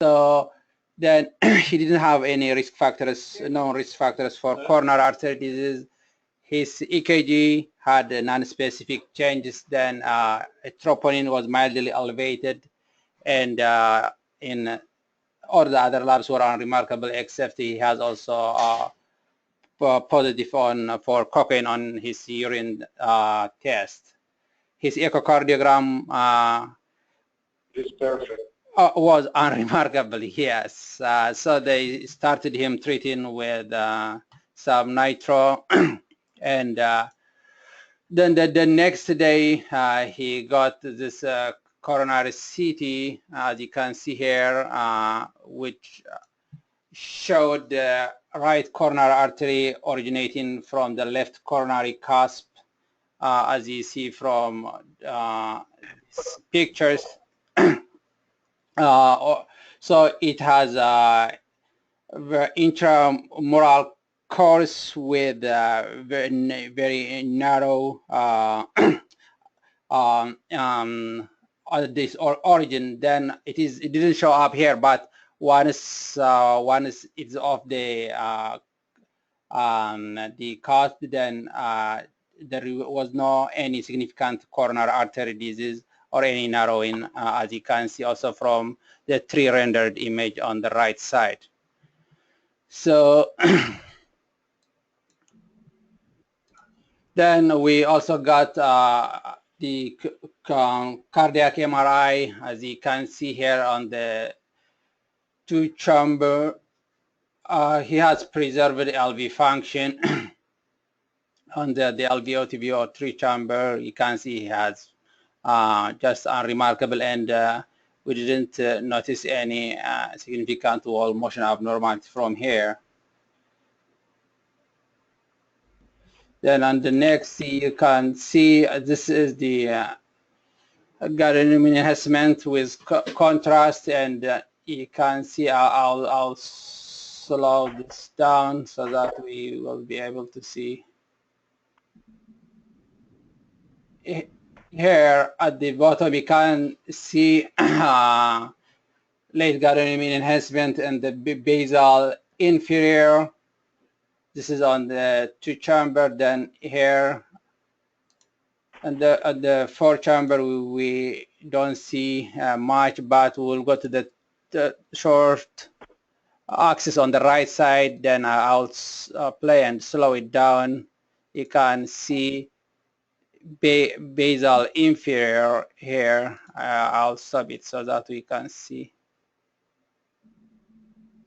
So then he didn't have any risk factors, known risk factors for coronary artery disease. His EKG had non-specific changes. Then troponin was mildly elevated, and in all the other labs were unremarkable, except he has also positive on for cocaine on his urine test. His echocardiogram It's perfect. was unremarkable, yes. So they started him treating with some nitro, and then the next day he got this coronary CT, as you can see here, which showed the right coronary artery originating from the left coronary cusp, as you see from pictures. So it has intramural course with very narrow this origin. Then it didn't show up here, but once it's of the cusp, then there was no any significant coronary artery disease or any narrowing, as you can see also from the 3 rendered image on the right side. So then we also got the cardiac MRI, as you can see here on the 2-chamber. He has preserved LV function. On the LVO-TVO or 3-chamber, you can see he has just unremarkable, and we didn't notice any significant wall motion abnormality from here. Then on the next, you can see this is the gadolinium enhancement with contrast, and you can see I'll slow this down so that we will be able to see. Here at the bottom, you can see late gadolinium enhancement and the basal inferior. This is on the 2-chamber. Then here, and at the 4-chamber, we don't see much, but we'll go to the short axis on the right side. Then I'll play and slow it down. You can see basal inferior here. I'll stop it so that we can see.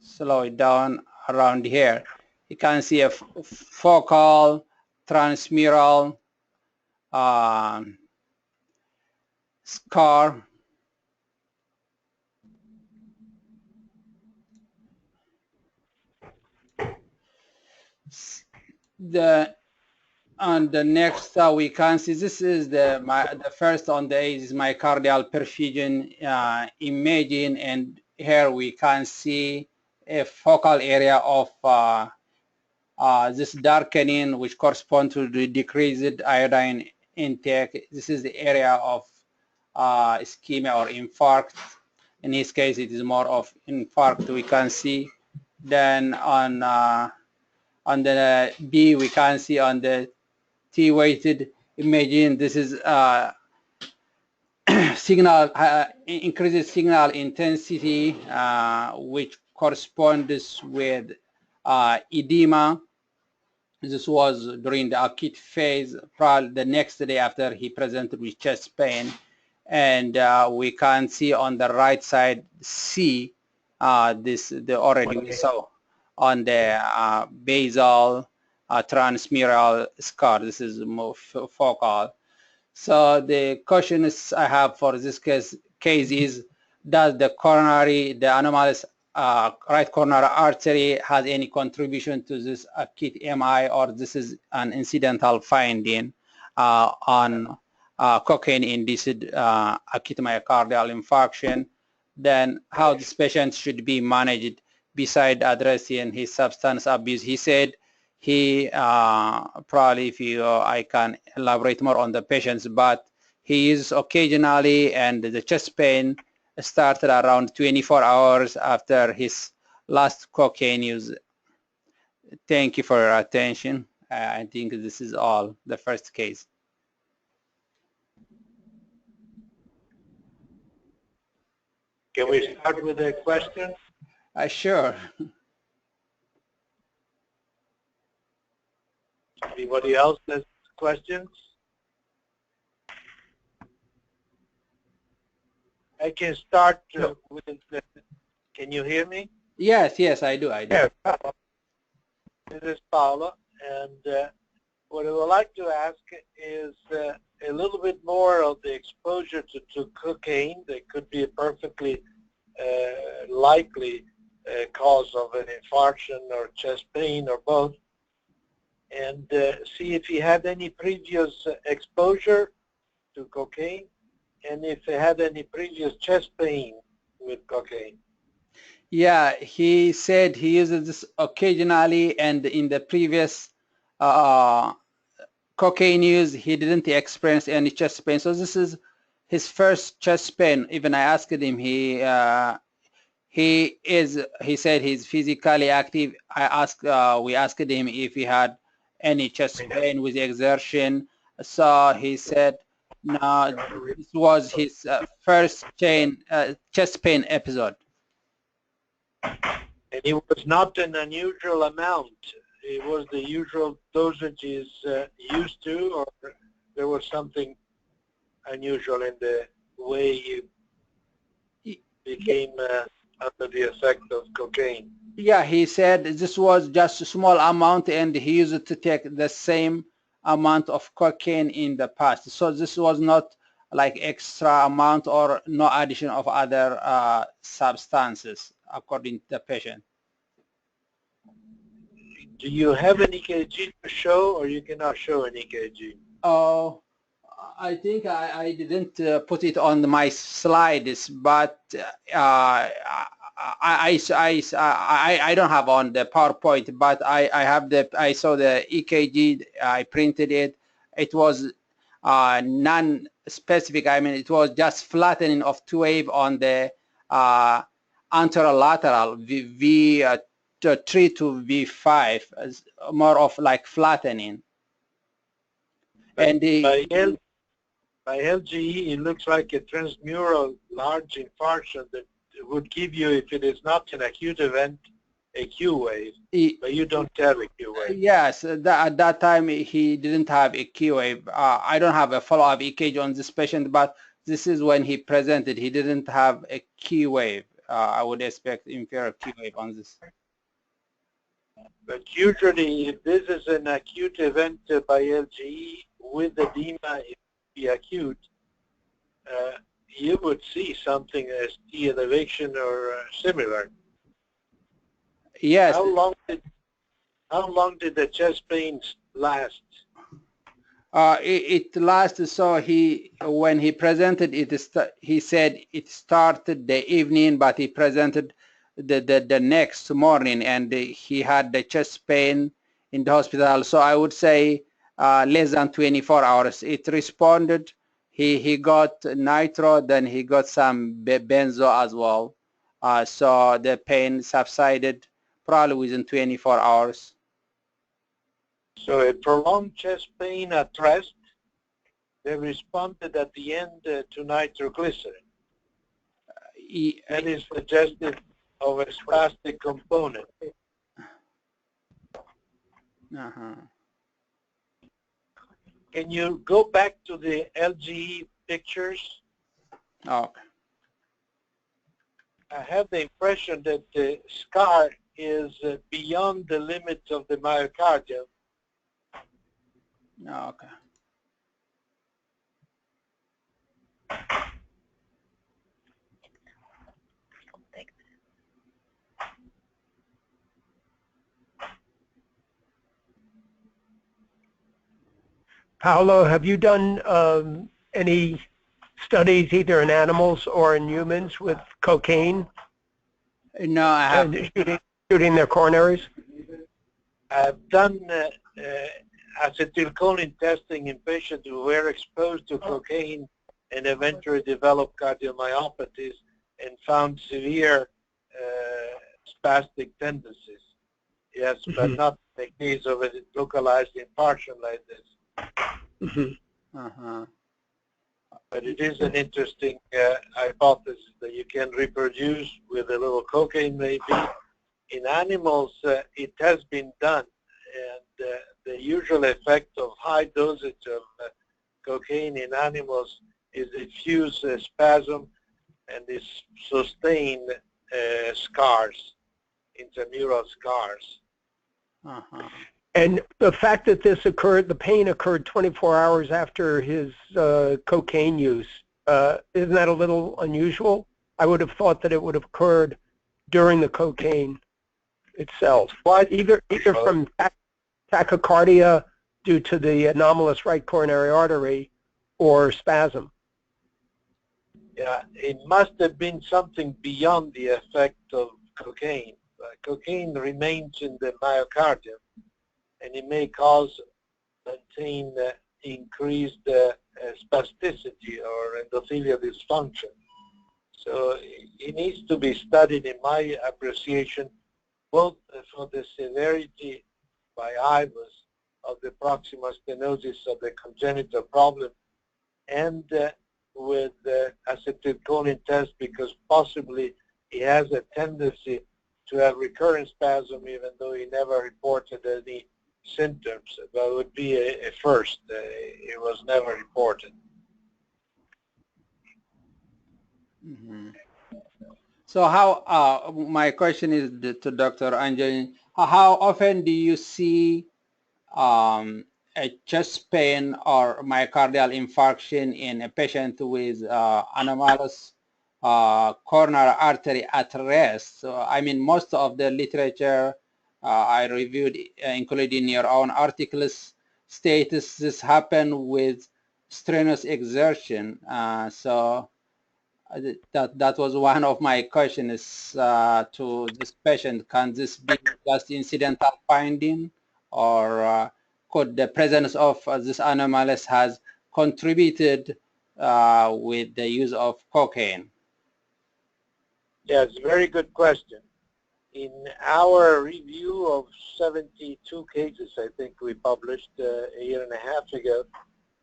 Slow it down around here. You can see a focal transmural scar. On the next, we can see this is the first on the is myocardial perfusion imaging, and here we can see a focal area of this darkening, which corresponds to the decreased iodine intake. This is the area of ischemia or infarct. In this case, it is more of infarct we can see. Then on the B, we can see on the T-weighted imaging, this is signal increases signal intensity, which corresponds with edema. This was during the acute phase, probably the next day after he presented with chest pain. And we can see on the right side C, already we saw on the basal transmural scar. This is more focal. So the questions I have for this case is, does the coronary, the anomalous right coronary artery has any contribution to this acute MI, or this is an incidental finding on cocaine-induced acute myocardial infarction? Then how this patient should be managed beside addressing his substance abuse? He said he probably, if I can elaborate more on the patients, but he is occasionally, and the chest pain started around 24 hours after his last cocaine use. Thank you for your attention. I think this is all, the first case. Can we start with a question? Sure. Anybody else has questions? I can start with, can you hear me? Yes, yes, I do. Yes. This is Paula, and what I would like to ask is a little bit more of the exposure to cocaine that could be a perfectly likely cause of an infarction or chest pain or both, and see if he had any previous exposure to cocaine and if he had any previous chest pain with cocaine. Yeah, he said he uses this occasionally, and in the previous cocaine use, he didn't experience any chest pain. So this is his first chest pain. Even I asked him, he said he's physically active. We asked him if he had any chest pain with exertion. So he said, no, this was his first chest pain episode. And it was not an unusual amount. It was the usual dosage he's used to, or there was something unusual in the way he became under the effect of cocaine. Yeah, he said this was just a small amount, and he used to take the same amount of cocaine in the past. So this was not like extra amount or no addition of other substances, according to the patient. Do you have an EKG to show, or you cannot show an EKG? Oh, I think I didn't put it on my slides, but I don't have on the PowerPoint, but I saw the EKG. I printed it. It was non-specific. I mean, it was just flattening of two wave on the anterolateral V3 to V5, more of like flattening. And by LGE, it looks like a transmural large infarction that would give you, if it is not an acute event, a Q wave, but you don't have a Q wave. Yes, at that time he didn't have a Q wave. I don't have a follow-up EKG on this patient, but this is when he presented. He didn't have a Q wave. I would expect inferior Q wave on this. But usually, if this is an acute event by LGE with edema, it would be acute, you would see something as T elevation or similar. Yes. How long did the chest pains last? It lasted. So when he presented it, he said it started the evening, but he presented the next morning, and he had the chest pain in the hospital. So I would say less than 24 hours. It responded. He got nitro, then he got some benzo as well. So the pain subsided probably within 24 hours. So a prolonged chest pain at rest, they responded at the end to nitroglycerin. That is suggestive of a spastic component. Can you go back to the LGE pictures? Okay. I have the impression that the scar is beyond the limits of the myocardium. Okay. Paolo, have you done any studies either in animals or in humans with cocaine? No, I have. Shooting their coronaries? I've done acetylcholine testing in patients who were exposed to cocaine and eventually developed cardiomyopathies, and found severe spastic tendencies. Yes, but not the case of a localized infarction like this. But it is an interesting hypothesis that you can reproduce with a little cocaine maybe. In animals, it has been done, and the usual effect of high dosage of cocaine in animals is diffuse spasm and is sustained scars, intramural scars. And the fact that this occurred, the pain occurred 24 hours after his cocaine use, isn't that a little unusual? I would have thought that it would have occurred during the cocaine itself, either from tachycardia due to the anomalous right coronary artery or spasm. Yeah, it must have been something beyond the effect of cocaine. Cocaine remains in the myocardium, and it may maintain increased spasticity or endothelial dysfunction. So it needs to be studied, in my appreciation, both for the severity by IVUS of the proximal stenosis of the congenital problem and with acetylcholine test, because possibly he has a tendency to have recurrent spasm even though he never reported any symptoms. But it would be a first. It was never reported. So how, my question is to Dr. Angelini, how often do you see a chest pain or myocardial infarction in a patient with anomalous coronary artery at rest? So, I mean, most of the literature I reviewed, including your own articles, states this happen with strenuous exertion. So that was one of my questions to this patient. Can this be just incidental finding, or could the presence of this anomalous has contributed with the use of cocaine? Yes, very good question. In our review of 72 cases, I think we published a year and a half ago,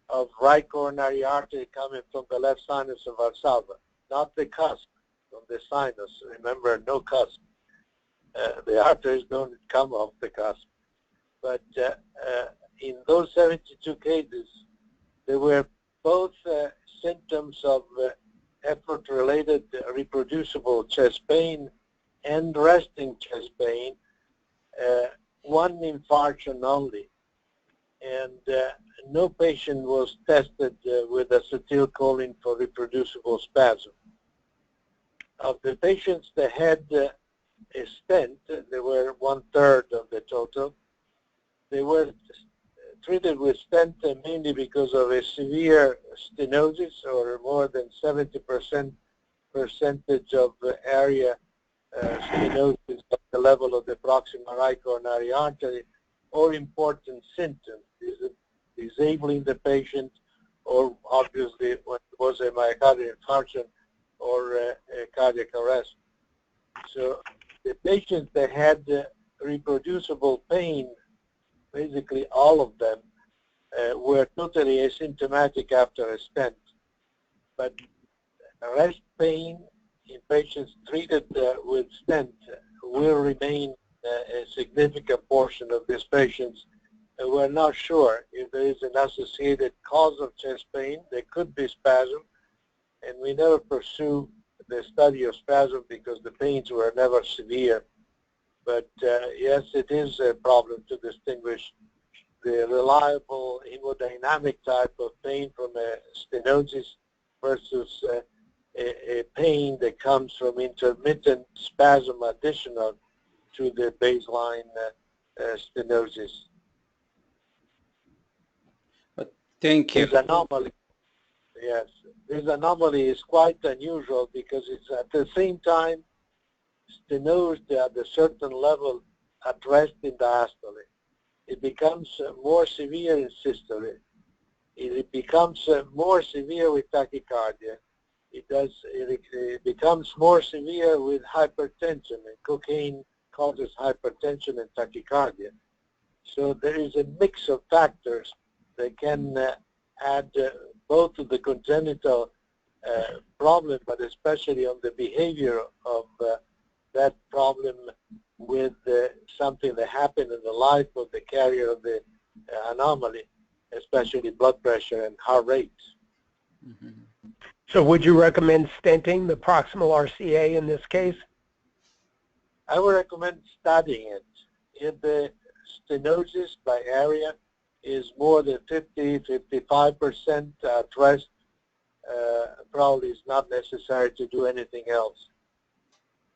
of right coronary artery coming from the left sinus of Valsalva, not the cusp, from the sinus. Remember, no cusp. The arteries don't come off the cusp. But in those 72 cases, there were both symptoms of effort-related reproducible chest pain and resting chest pain, one infarction only. And no patient was tested with acetylcholine for reproducible spasm. Of the patients that had a stent, they were 1/3 of the total. They were treated with stent mainly because of a severe stenosis, or more than 70% of the area stenosis at the level of the proximal right coronary artery, or important symptoms, disabling the patient, or obviously when it was a myocardial infarction or a cardiac arrest. So the patients that had reproducible pain, basically all of them, were totally asymptomatic after a stent. But rest pain in patients treated with stent will remain a significant portion of these patients. And we're not sure if there is an associated cause of chest pain. There could be spasm, and we never pursue the study of spasm because the pains were never severe. But yes, it is a problem to distinguish the reliable hemodynamic type of pain from a stenosis versus a pain that comes from intermittent spasm additional to the baseline stenosis. Thank you. This anomaly, yes, this anomaly is quite unusual because it's at the same time stenosed at a certain level at rest in diastole. It becomes more severe in systole. It becomes more severe with tachycardia. it becomes more severe with hypertension, and cocaine causes hypertension and tachycardia. So there is a mix of factors that can add both to the congenital problem, but especially on the behavior of that problem with something that happened in the life of the carrier of the anomaly, especially blood pressure and heart rate. Mm-hmm. So would you recommend stenting the proximal RCA in this case? I would recommend studying it. If the stenosis by area is more than 50–55% at rest, probably it's not necessary to do anything else.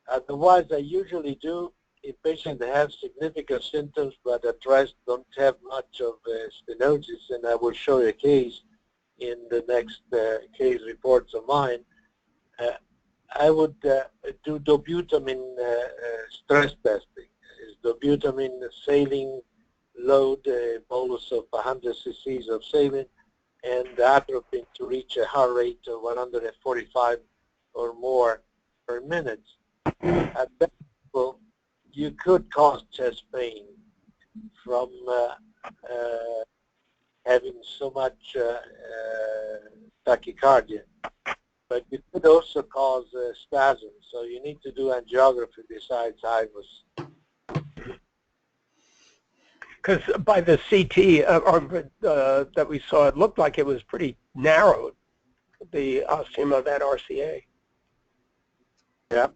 Otherwise, I usually do in patients that have significant symptoms but at rest don't have much of stenosis, and I will show you a case in the next case reports of mine. I would do dobutamine stress testing. Is dobutamine saline load a bolus of 100 cc's of saline and atropine to reach a heart rate of 145 or more per minute. At that level, you could cause chest pain from having so much tachycardia. But it could also cause spasms, so you need to do angiography besides IVUS. Because by the CT that we saw, it looked like it was pretty narrowed, the osteoma of that RCA. Yeah.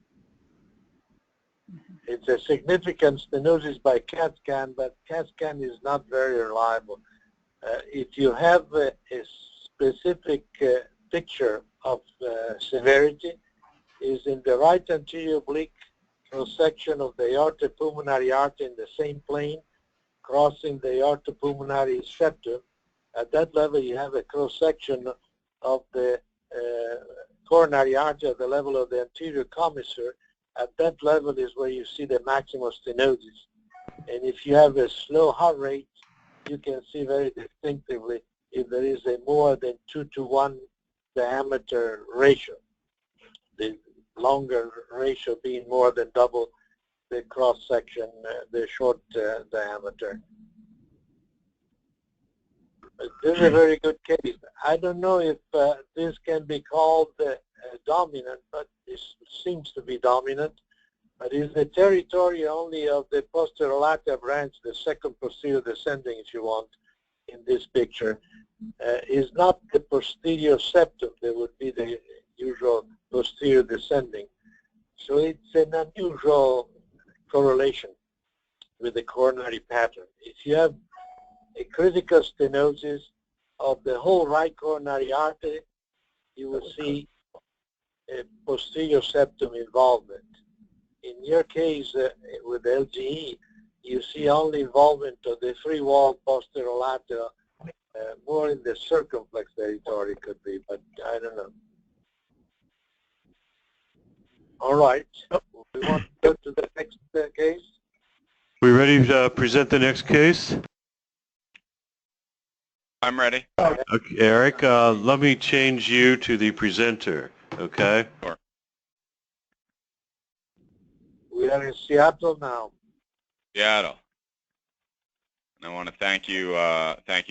It's a significant stenosis by CAT scan, but CAT scan is not very reliable. If you have a specific picture of severity, is in the right anterior oblique cross-section of the aortopulmonary artery in the same plane, crossing the aortopulmonary septum. At that level, you have a cross-section of the coronary artery at the level of the anterior commissure. At that level is where you see the maximum stenosis. And if you have a slow heart rate, you can see very distinctively if there is a more than 2:1 diameter ratio, the longer ratio being more than double the cross-section, the short diameter. But this is a very good case. I don't know if this can be called dominant, but this seems to be dominant. But it's the territory only of the posterolateral branch, the second posterior descending, if you want, in this picture. Is not the posterior septum that would be the usual posterior descending. So it's an unusual correlation with the coronary pattern. If you have a critical stenosis of the whole right coronary artery, you will see a posterior septum involvement. In your case, with LGE, you see only involvement of the free-wall posterolateral, more in the circumflex territory could be, but I don't know. All right. We want to go to the next case. We ready to present the next case? I'm ready. Okay, Eric, let me change you to the presenter, okay? Sure. We are in Seattle now. Seattle. And I want to thank you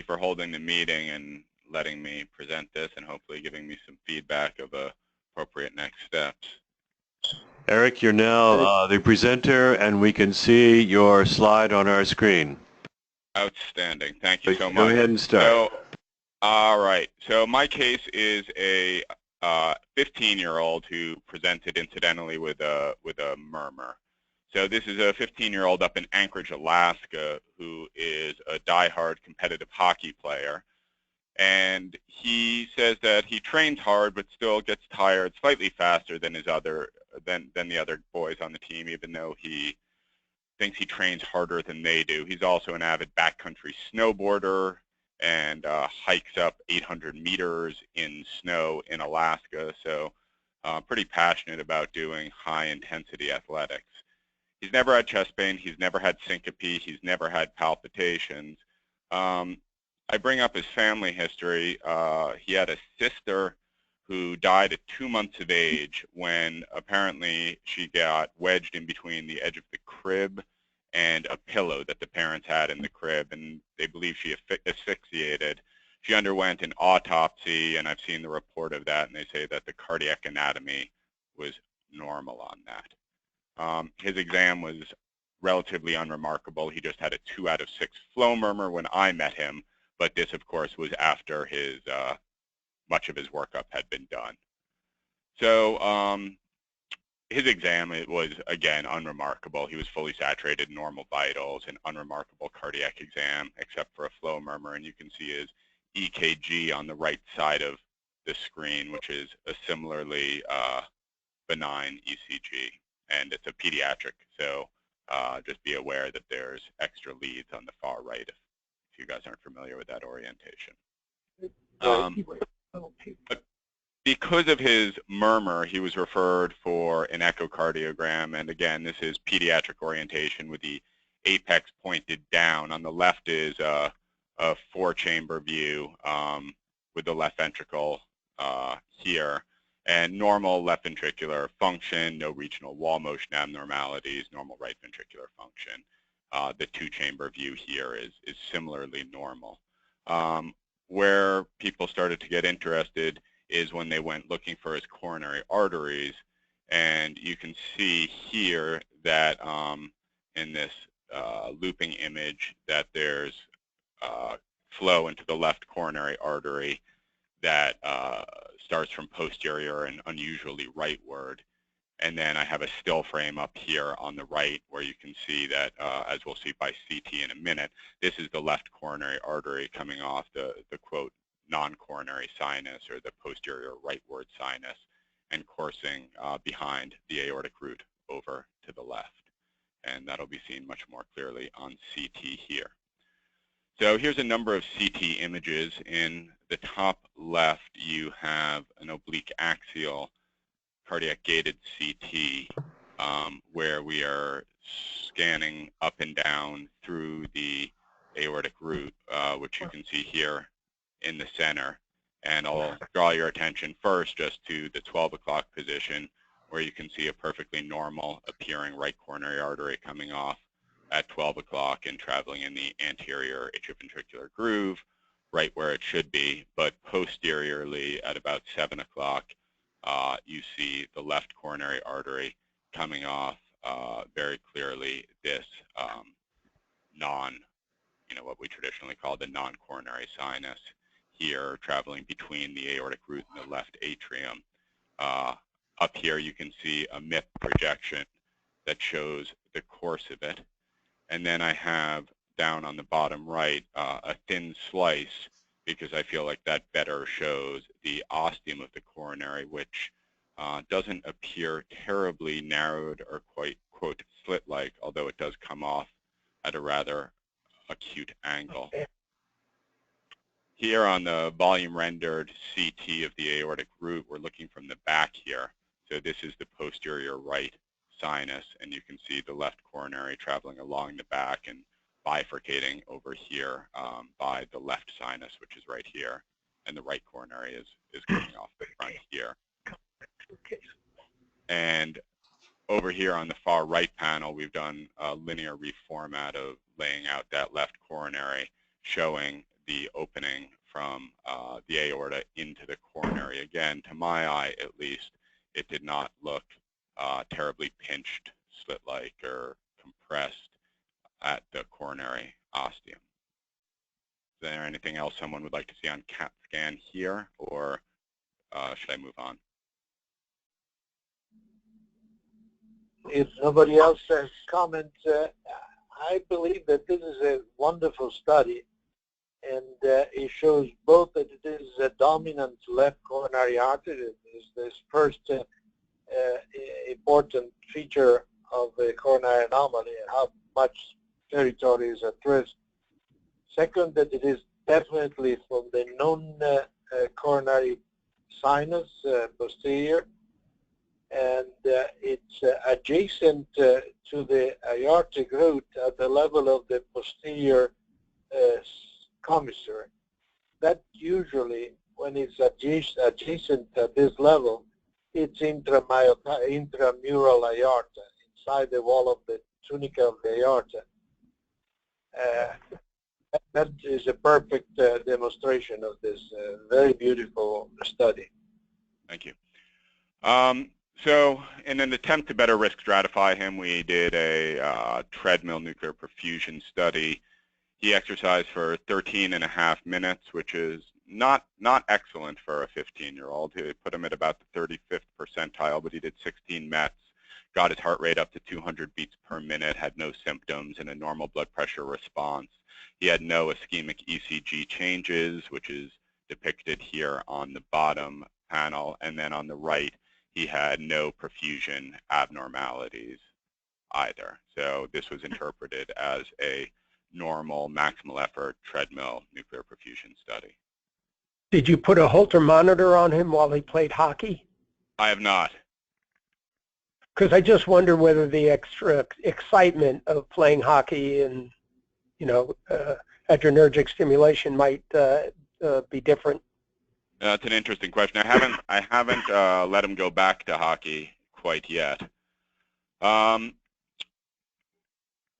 for holding the meeting and letting me present this and hopefully giving me some feedback of appropriate next steps. Eric, you're now the presenter, and we can see your slide on our screen. Outstanding. Thank you so much. Go ahead and start. So, all right. So my case is a 15-year-old who presented incidentally with a murmur. So this is a 15-year-old up in Anchorage, Alaska, who is a diehard competitive hockey player. And he says that he trains hard but still gets tired slightly faster than the other boys on the team, even though he thinks he trains harder than they do. He's also an avid backcountry snowboarder and hikes up 800 meters in snow in Alaska, so pretty passionate about doing high-intensity athletics. He's never had chest pain. He's never had syncope. He's never had palpitations. I bring up his family history. He had a sister who died at 2 months of age when apparently she got wedged in between the edge of the crib and a pillow that the parents had in the crib, and they believe she asphyxiated. She underwent an autopsy, and I've seen the report of that, and they say that the cardiac anatomy was normal on that. His exam was relatively unremarkable. He just had a 2 out of 6 flow murmur when I met him, but this, of course, was after his much of his workup had been done. So his exam, it was, again, unremarkable. He was fully saturated, normal vitals, an unremarkable cardiac exam, except for a flow murmur. And you can see his EKG on the right side of the screen, which is a similarly benign ECG. And it's a pediatric, so just be aware that there's extra leads on the far right if you guys aren't familiar with that orientation. Because of his murmur, he was referred for an echocardiogram, and again, this is pediatric orientation with the apex pointed down. On the left is a 4-chamber view with the left ventricle here, and normal left ventricular function, no regional wall motion abnormalities, normal right ventricular function. The 2-chamber view here is similarly normal. Where people started to get interested is when they went looking for his coronary arteries, and you can see here that in this looping image that there's flow into the left coronary artery that starts from posterior and unusually rightward. And then I have a still frame up here on the right where you can see that, as we'll see by CT in a minute, this is the left coronary artery coming off the quote, non-coronary sinus or the posterior rightward sinus and coursing behind the aortic root over to the left. And that'll be seen much more clearly on CT here. So here's a number of CT images. In the top left, you have an oblique axial cardiac gated CT where we are scanning up and down through the aortic root, which you can see here in the center. And I'll draw your attention first just to the 12 o'clock position where you can see a perfectly normal appearing right coronary artery coming off at 12 o'clock and traveling in the anterior atrioventricular groove, right where it should be. But posteriorly at about 7 o'clock, you see the left coronary artery coming off very clearly this what we traditionally call the non-coronary sinus here, traveling between the aortic root and the left atrium. Up here you can see a MIP projection that shows the course of it. And then I have down on the bottom right a thin slice because I feel like that better shows the ostium of the coronary, which doesn't appear terribly narrowed or quite, quote, slit-like, although it does come off at a rather acute angle. Here on the volume rendered CT of the aortic root, we're looking from the back here. So this is the posterior right sinus, and you can see the left coronary traveling along the back and bifurcating over here by the left sinus, which is right here, and the right coronary is coming off the front here. And over here on the far right panel, we've done a linear reformat of laying out that left coronary, showing the opening from the aorta into the coronary. Again, to my eye at least, it did not look terribly pinched, slit-like, or compressed at the coronary ostium. Is there anything else someone would like to see on CAT scan here, or should I move on? If nobody else has comments, I believe that this is a wonderful study, and it shows both that it is a dominant left coronary artery, is this first important feature of the coronary anomaly and how much territory is at risk. Second, that it is definitely from the non-coronary sinus posterior, and it's adjacent to the aortic root at the level of the posterior commissary. That usually when it's adjacent at this level, it's intramural aorta, inside the wall of the tunica of the aorta. That is a perfect demonstration of this very beautiful study. Thank you. So in an attempt to better risk stratify him, we did a treadmill nuclear perfusion study. He exercised for 13.5 minutes, which is not excellent for a 15-year-old. He put him at about the 35th percentile, but he did 16 METs, got his heart rate up to 200 beats per minute, had no symptoms, and a normal blood pressure response. He had no ischemic ECG changes, which is depicted here on the bottom panel, and then on the right, he had no perfusion abnormalities either. So this was interpreted as a normal maximal effort treadmill nuclear perfusion study. Did you put a Holter monitor on him while he played hockey? I have not. Because I just wonder whether the extra excitement of playing hockey and, you know, adrenergic stimulation might be different. That's an interesting question. I haven't let him go back to hockey quite yet.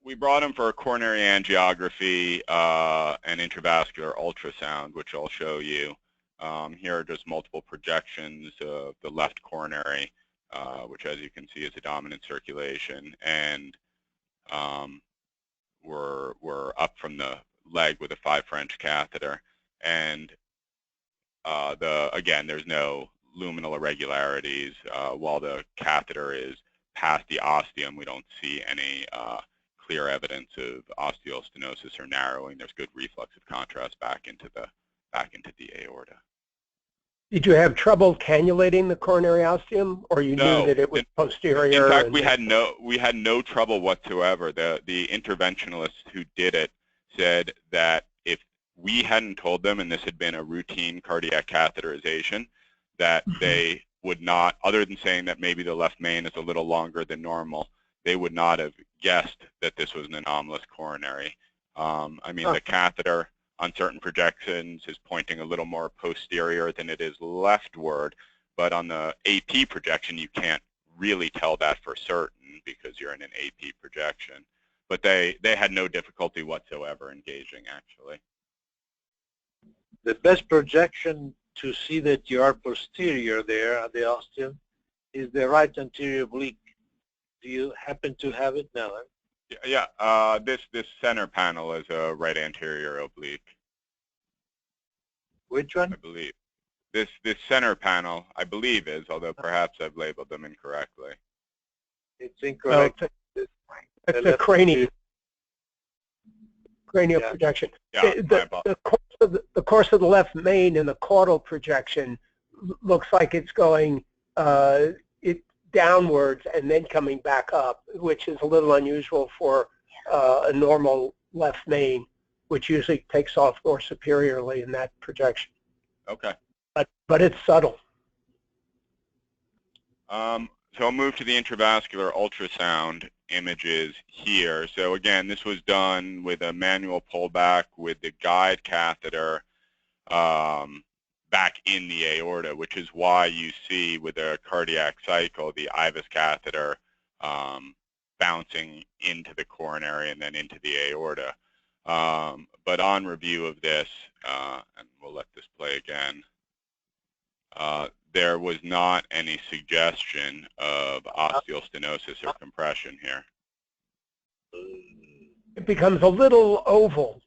We brought him for a coronary angiography and intravascular ultrasound, which I'll show you. Here are just multiple projections of the left coronary, which, as you can see, is a dominant circulation, and we're up from the leg with a 5 French catheter, and again, there's no luminal irregularities. While the catheter is past the ostium, we don't see any clear evidence of osteostenosis or narrowing. There's good reflux of contrast back into the aorta. Did you have trouble cannulating the coronary ostium, or you knew that it was posterior? In fact, we had no trouble whatsoever. The interventionalist who did it said that if we hadn't told them, and this had been a routine cardiac catheterization, that they would not, other than saying that maybe the left main is a little longer than normal, they would not have guessed that this was an anomalous coronary. I mean, the catheter on certain projections is pointing a little more posterior than it is leftward, but on the AP projection, you can't really tell that for certain because you're in an AP projection. But they had no difficulty whatsoever engaging, actually. The best projection to see that you are posterior there at the ostium is the right anterior oblique. Do you happen to have it now? Yeah, this center panel is a right anterior oblique. Which one? I believe. This center panel, I believe, is, although perhaps I've labeled them incorrectly. It's incorrect. It's a cranial projection. Yeah, the course of the left main in the caudal projection looks like it's going downwards and then coming back up, which is a little unusual for a normal left main, which usually takes off more superiorly in that projection. Okay. But it's subtle. So I'll move to the intravascular ultrasound images here. So again, this was done with a manual pullback with the guide catheter back in the aorta, which is why you see with a cardiac cycle the IVUS catheter bouncing into the coronary and then into the aorta. But on review of this, and we'll let this play again, there was not any suggestion of osteostenosis or compression here. It becomes a little oval.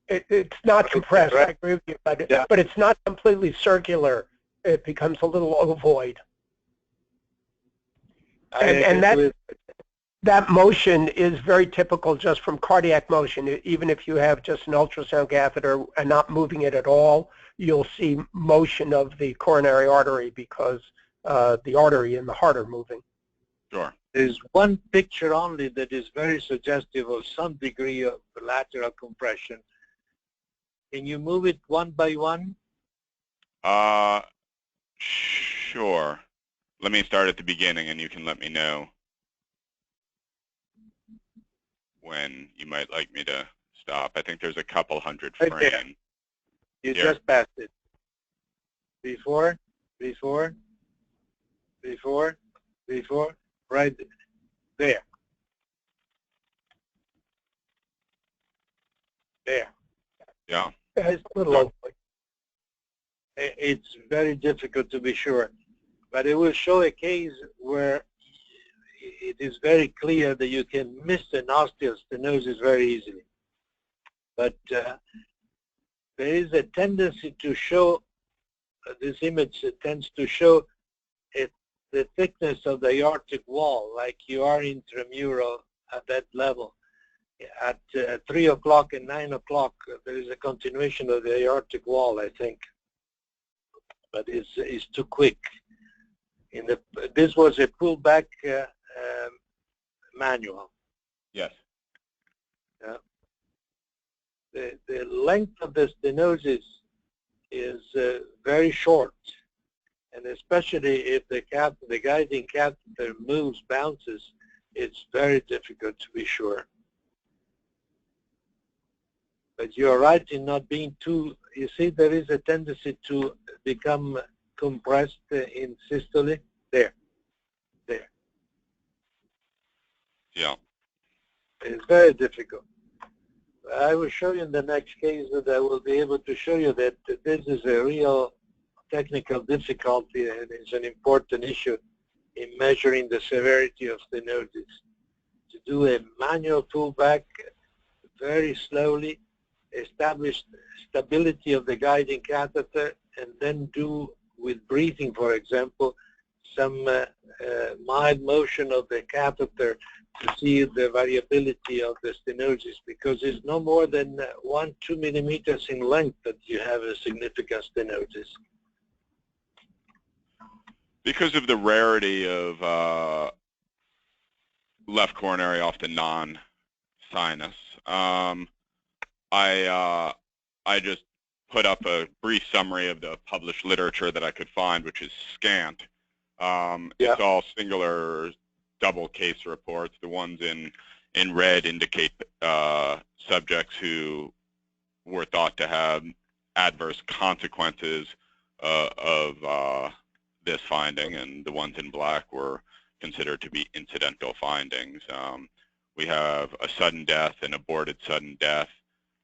It's not compressed, I agree with you, but it's not completely circular. It becomes a little ovoid. And that motion is very typical just from cardiac motion. Even if you have just an ultrasound catheter and not moving it at all, you'll see motion of the coronary artery because the artery and the heart are moving. Sure. There's one picture only that is very suggestive of some degree of lateral compression. Can you move it one by one? Sure. Let me start at the beginning and you can let me know when you might like me to stop. I think there's a couple hundred frames. You Here. just passed it. Before, before, before, before, right there. There. Yeah. It's a little ugly. It's very difficult to be sure, but it will show a case where it is very clear that you can miss an osteostenosis very easily. But there is a tendency to show, this image tends to show the thickness of the aortic wall, like you are intramural at that level. At 3 o'clock and 9 o'clock, there is a continuation of the aortic wall, I think. But it's too quick. This was a pullback manual. Yes. The length of the stenosis is very short, and especially if the guiding catheter moves, bounces, it's very difficult to be sure. But you're right in not being too, you see there is a tendency to become compressed in systole. There. Yeah. It's very difficult. I will show you in the next case that I will be able to show you that this is a real technical difficulty and it's an important issue in measuring the severity of stenosis. To do a manual pullback very slowly, establish stability of the guiding catheter, and then do with breathing, for example, some mild motion of the catheter to see the variability of the stenosis, because it's no more than 1-2 millimeters in length that you have a significant stenosis. Because of the rarity of left coronary, often non-sinus, I just put up a brief summary of the published literature that I could find, which is scant. It's all singular double case reports. The ones in red indicate subjects who were thought to have adverse consequences of this finding, and the ones in black were considered to be incidental findings. We have a sudden death, an aborted sudden death,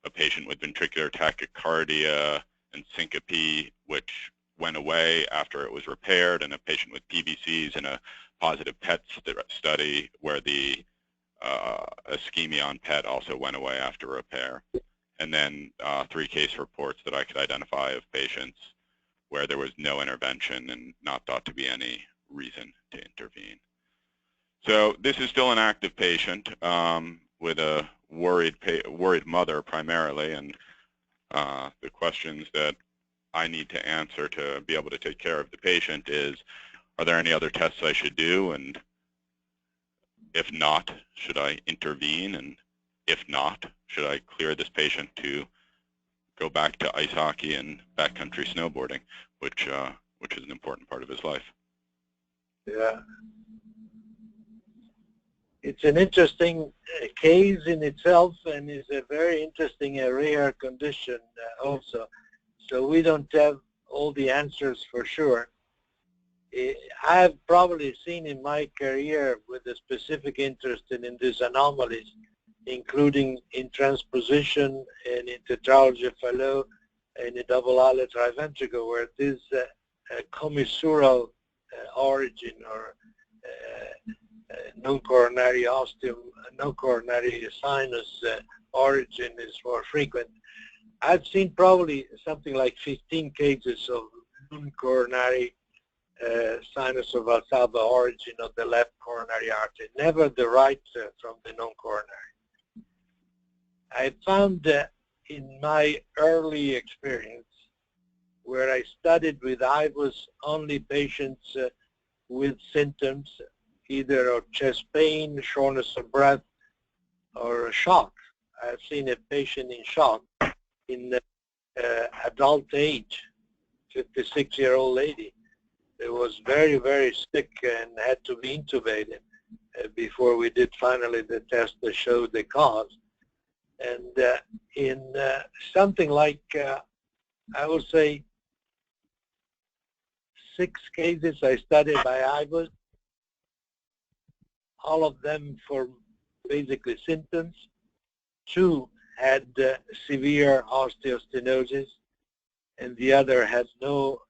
a patient with ventricular tachycardia and syncope, which went away after it was repaired, and a patient with PVCs and a positive PET study where the ischemia on PET also went away after repair. And then 3 case reports that I could identify of patients where there was no intervention and not thought to be any reason to intervene. So this is still an active patient with a worried mother primarily, and the questions that I need to answer to be able to take care of the patient is, are there any other tests I should do? And if not, should I intervene? And if not, should I clear this patient to go back to ice hockey and backcountry snowboarding, which is an important part of his life? Yeah. It's an interesting case in itself, and it's a very interesting rare condition also. So we don't have all the answers for sure. I've probably seen in my career, with a specific interest in these anomalies, including in transposition and in tetralogy of Fallot and in double islet triventricle, where this commissural origin or non-coronary osteum, non-coronary sinus origin is more frequent. I've seen probably something like 15 cases of non-coronary sinus of Valsalva origin of the left coronary artery, never the right from the non-coronary. I found in my early experience, where I studied with IVUS only patients with symptoms either of chest pain, shortness of breath, or shock. I've seen a patient in shock in adult age, 56-year-old lady. It was very, very sick and had to be intubated before we did finally the test that showed the cause. And in something like I would say 6 cases I studied by IVUS, all of them for basically symptoms. 2 had severe osteostenosis, and the other has no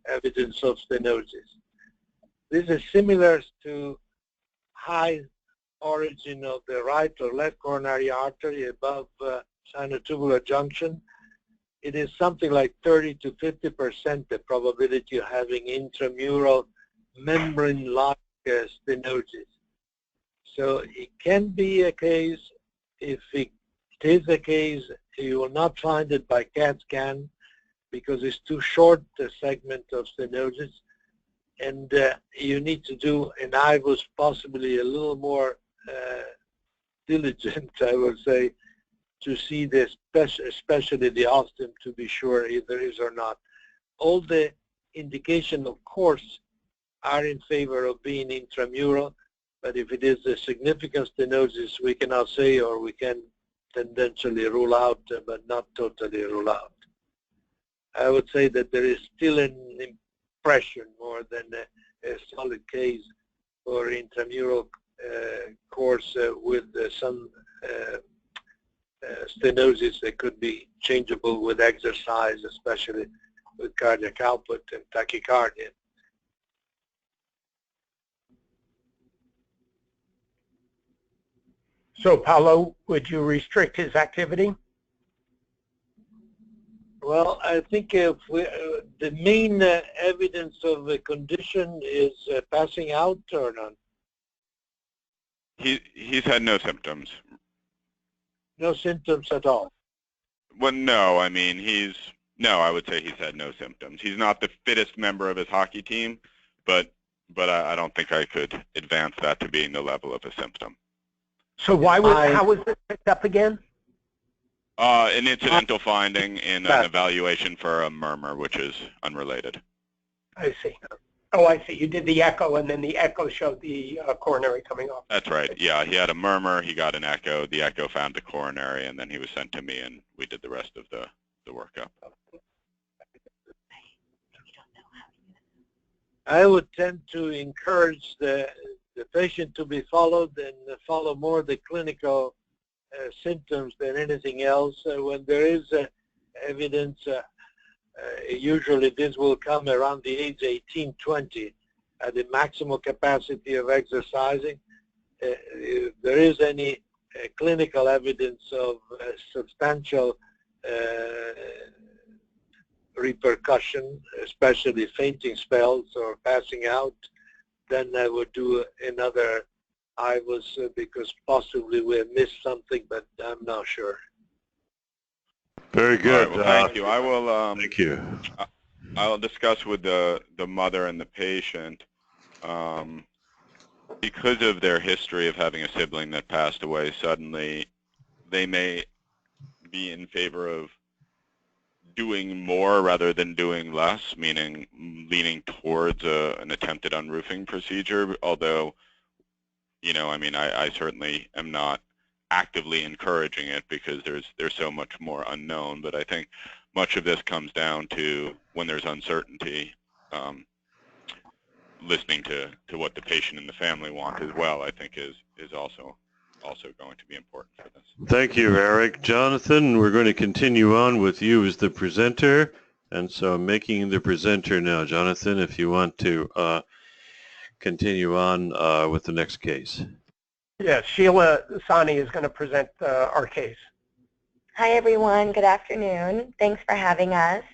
evidence of stenosis. This is similar to high origin of the right or left coronary artery above sinotubular junction. It is something like 30 to 50% the probability of having intramural membrane-like stenosis. So it can be a case. If it is a case, you will not find it by CAT scan because it's too short a segment of stenosis, and you need to do an IVUS possibly a little more diligent, I would say, to see the especially the ostium to be sure if there is or not. All the indication, of course, are in favor of being intramural, but if it is a significant stenosis, we cannot say, or we can tendentially rule out, but not totally rule out. I would say that there is still an impression more than a solid case for intramural course with some stenosis that could be changeable with exercise, especially with cardiac output and tachycardia. So, Paolo, would you restrict his activity? Well, I think if the main evidence of the condition is passing out or not. He's had no symptoms. No symptoms at all. Well, no, I mean, I would say he's had no symptoms. He's not the fittest member of his hockey team, but I don't think I could advance that to being the level of a symptom. So how was it picked up again? An incidental finding in an evaluation for a murmur, which is unrelated. I see. Oh, I see. You did the echo, and then the echo showed the coronary coming off. That's right. Yeah, he had a murmur. He got an echo. The echo found the coronary, and then he was sent to me, and we did the rest of the workup. I would tend to encourage the patient to be followed and follow more the clinical symptoms than anything else. When there is evidence, usually this will come around the age 18, 20, at the maximal capacity of exercising. If there is any clinical evidence of substantial repercussion, especially fainting spells or passing out, then I would do another IVUS because possibly we have missed something, but I'm not sure. Very good. All right, well, thank you. I will. Thank you. I'll discuss with the mother and the patient. Because of their history of having a sibling that passed away suddenly, they may be in favor of doing more rather than doing less, meaning leaning towards an attempted unroofing procedure, although, you know, I mean, I certainly am not actively encouraging it because there's so much more unknown, but I think much of this comes down to when there's uncertainty, listening to what the patient and the family want as well, I think is also going to be important for this. Thank you, Eric. Jonathan, we're going to continue on with you as the presenter, and so I'm making the presenter now. Jonathan, if you want to continue on with the next case. Yes, Sheila Sani is going to present our case. Hi, everyone. Good afternoon. Thanks for having us.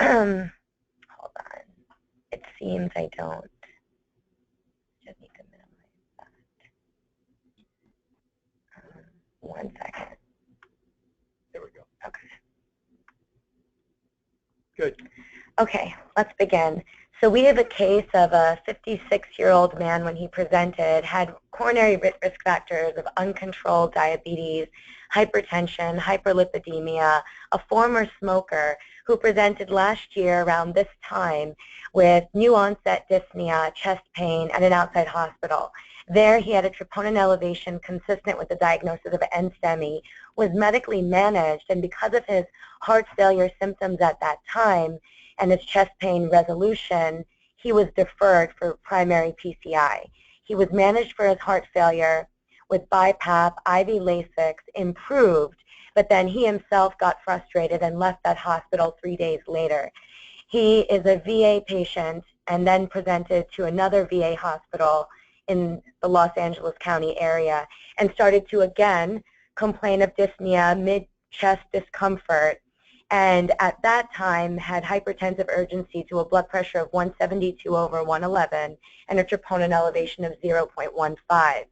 Hold on. It seems I don't. Just need to minimize that. 1 second. There we go. Okay. Good. Okay, let's begin. So we have a case of a 56-year-old man when he presented, had coronary risk factors of uncontrolled diabetes, hypertension, hyperlipidemia, a former smoker who presented last year around this time with new onset dyspnea, chest pain at an outside hospital. There he had a troponin elevation consistent with the diagnosis of NSTEMI, was medically managed, and because of his heart failure symptoms at that time and his chest pain resolution, he was deferred for primary PCI. He was managed for his heart failure with BiPAP, IV Lasix, improved, but then he himself got frustrated and left that hospital 3 days later. He is a VA patient and then presented to another VA hospital in the Los Angeles County area and started to again complain of dyspnea, mid-chest discomfort, and at that time had hypertensive urgency to a blood pressure of 172/111 and a troponin elevation of 0.15.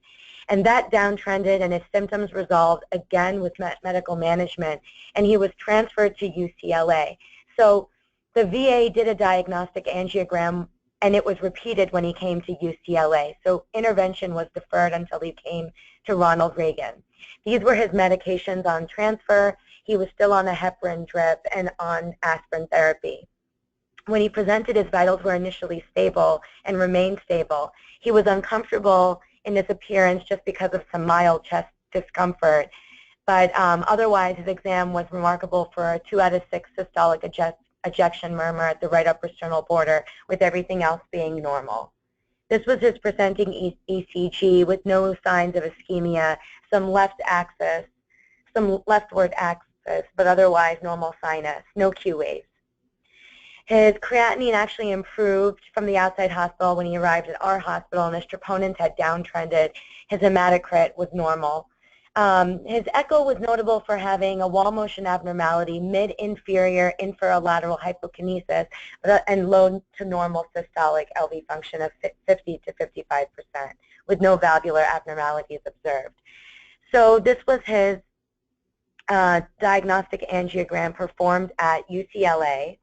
And that downtrended and his symptoms resolved again with medical management, and he was transferred to UCLA. So the VA did a diagnostic angiogram, and it was repeated when he came to UCLA. So intervention was deferred until he came to Ronald Reagan. These were his medications on transfer. He was still on a heparin drip and on aspirin therapy. When he presented, his vitals were initially stable and remained stable. He was uncomfortable in his appearance just because of some mild chest discomfort, but otherwise his exam was remarkable for a 2 out of 6 systolic ejection murmur at the right upper sternal border, with everything else being normal. This was his presenting ECG with no signs of ischemia, some leftward axis, but otherwise normal sinus, no Q waves. His creatinine actually improved from the outside hospital when he arrived at our hospital, and his troponins had downtrended. His hematocrit was normal. His echo was notable for having a wall motion abnormality, mid-inferior inferolateral hypokinesis, and low to normal systolic LV function of 50 to 55%, with no valvular abnormalities observed. So this was his diagnostic angiogram performed at UCLA.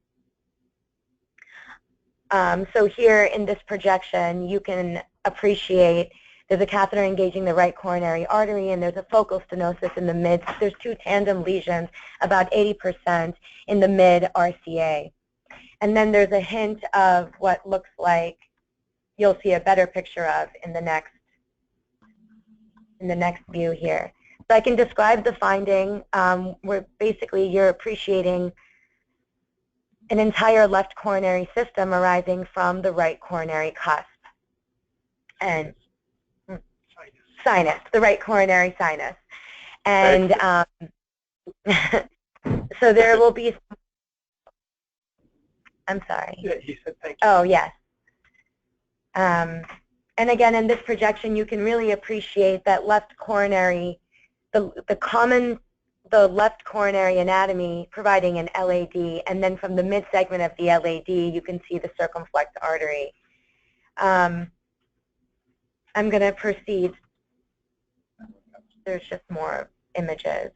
So here in this projection, you can appreciate there's a catheter engaging the right coronary artery, and there's a focal stenosis in the mid. There's 2 tandem lesions, about 80% in the mid RCA. And then there's a hint of what looks like you'll see a better picture of in the next view here. So I can describe the finding where basically you're appreciating an entire left coronary system arising from the right coronary cusp. And sinus, the right coronary sinus. And so there will be, I'm sorry. Yeah, you said thank you. Oh, yes. And again, in this projection, you can really appreciate that left coronary, the left coronary anatomy providing an LAD, and then from the mid-segment of the LAD, you can see the circumflex artery. I'm going to proceed. There's just more images.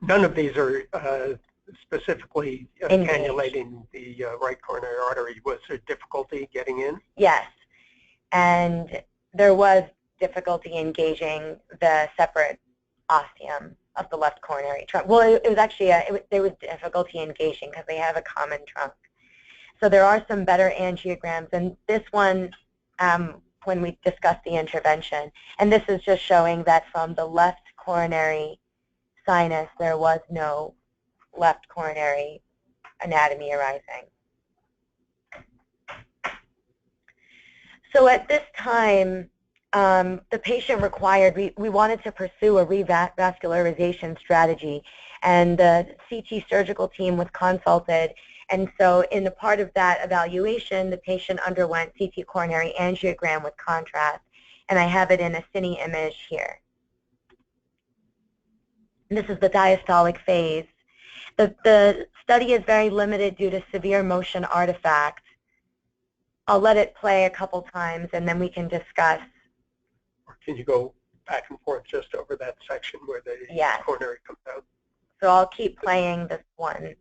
None of these are specifically cannulating the right coronary artery. Was there difficulty getting in? Yes, and there was difficulty engaging the separate ostium of the left coronary trunk. Well, it was actually, there was difficulty engaging because they have a common trunk. So there are some better angiograms, and this one, when we discussed the intervention, and this is just showing that from the left coronary sinus, there was no left coronary anatomy arising. So at this time, the patient required, we wanted to pursue a revascularization strategy, and the CT surgical team was consulted, and so in the part of that evaluation, the patient underwent CT coronary angiogram with contrast, and I have it in a cine image here. This is the diastolic phase. The study is very limited due to severe motion artifact. I'll let it play a couple times, and then we can discuss. Or can you go back and forth just over that section where the coronary comes out? So I'll keep playing this one.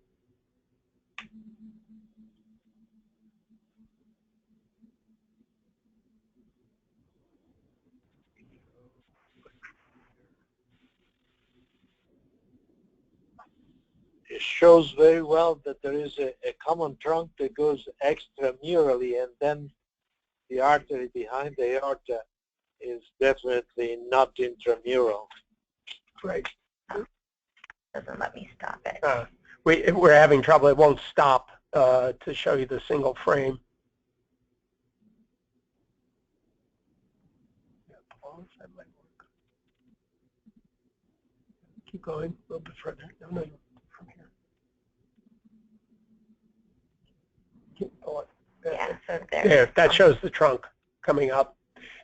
it shows very well that there is a common trunk that goes extramurally, and then the artery behind the aorta is definitely not intramural. Right. Doesn't let me stop it. We're having trouble. It won't stop to show you the single frame. That might work. Keep going a little bit further. No, from here. Keep going. Yeah, so There, that shows the trunk coming up.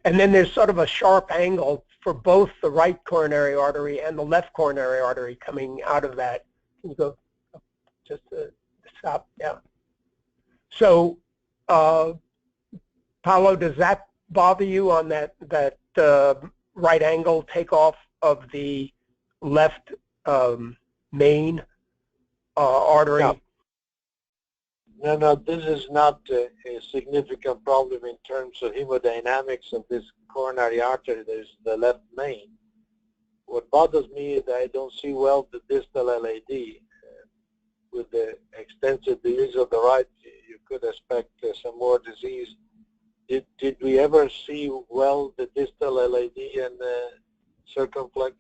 And then there's sort of a sharp angle for both the right coronary artery and the left coronary artery coming out of that. Can you go up just to stop? Yeah. So, Paolo, does that bother you on that right angle takeoff of the left main artery? No, this is not a significant problem in terms of hemodynamics of this coronary artery. There's the left main. What bothers me is that I don't see well the distal LAD. With the extensive disease of the right, you could expect some more disease. Did we ever see well the distal LAD and circumflex?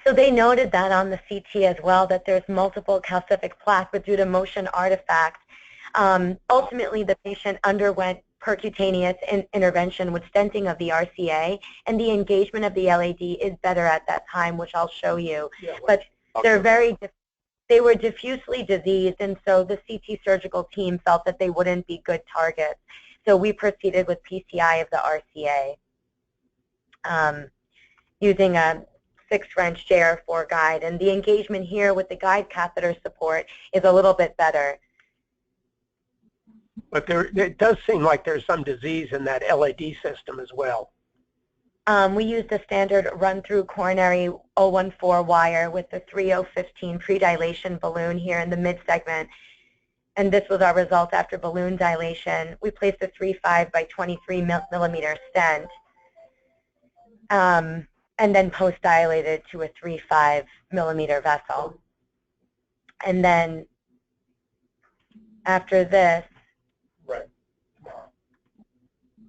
So they noted that on the CT as well, that there's multiple calcific plaque, but due to motion artifacts, ultimately the patient underwent percutaneous intervention with stenting of the RCA, and the engagement of the LAD is better at that time, which I'll show you. Yeah, but they were diffusely diseased, and so the CT surgical team felt that they wouldn't be good targets. So we proceeded with PCI of the RCA using a 6-French JR4 guide, and the engagement here with the guide catheter support is a little bit better. But it does seem like there's some disease in that LAD system as well. We used the standard run-through coronary 014 wire with the 3015 predilation balloon here in the mid-segment, and this was our result after balloon dilation. We placed a 3.5 by 23 millimeter stent, and then post-dilated to a 3.5 millimeter vessel. And then after this, right.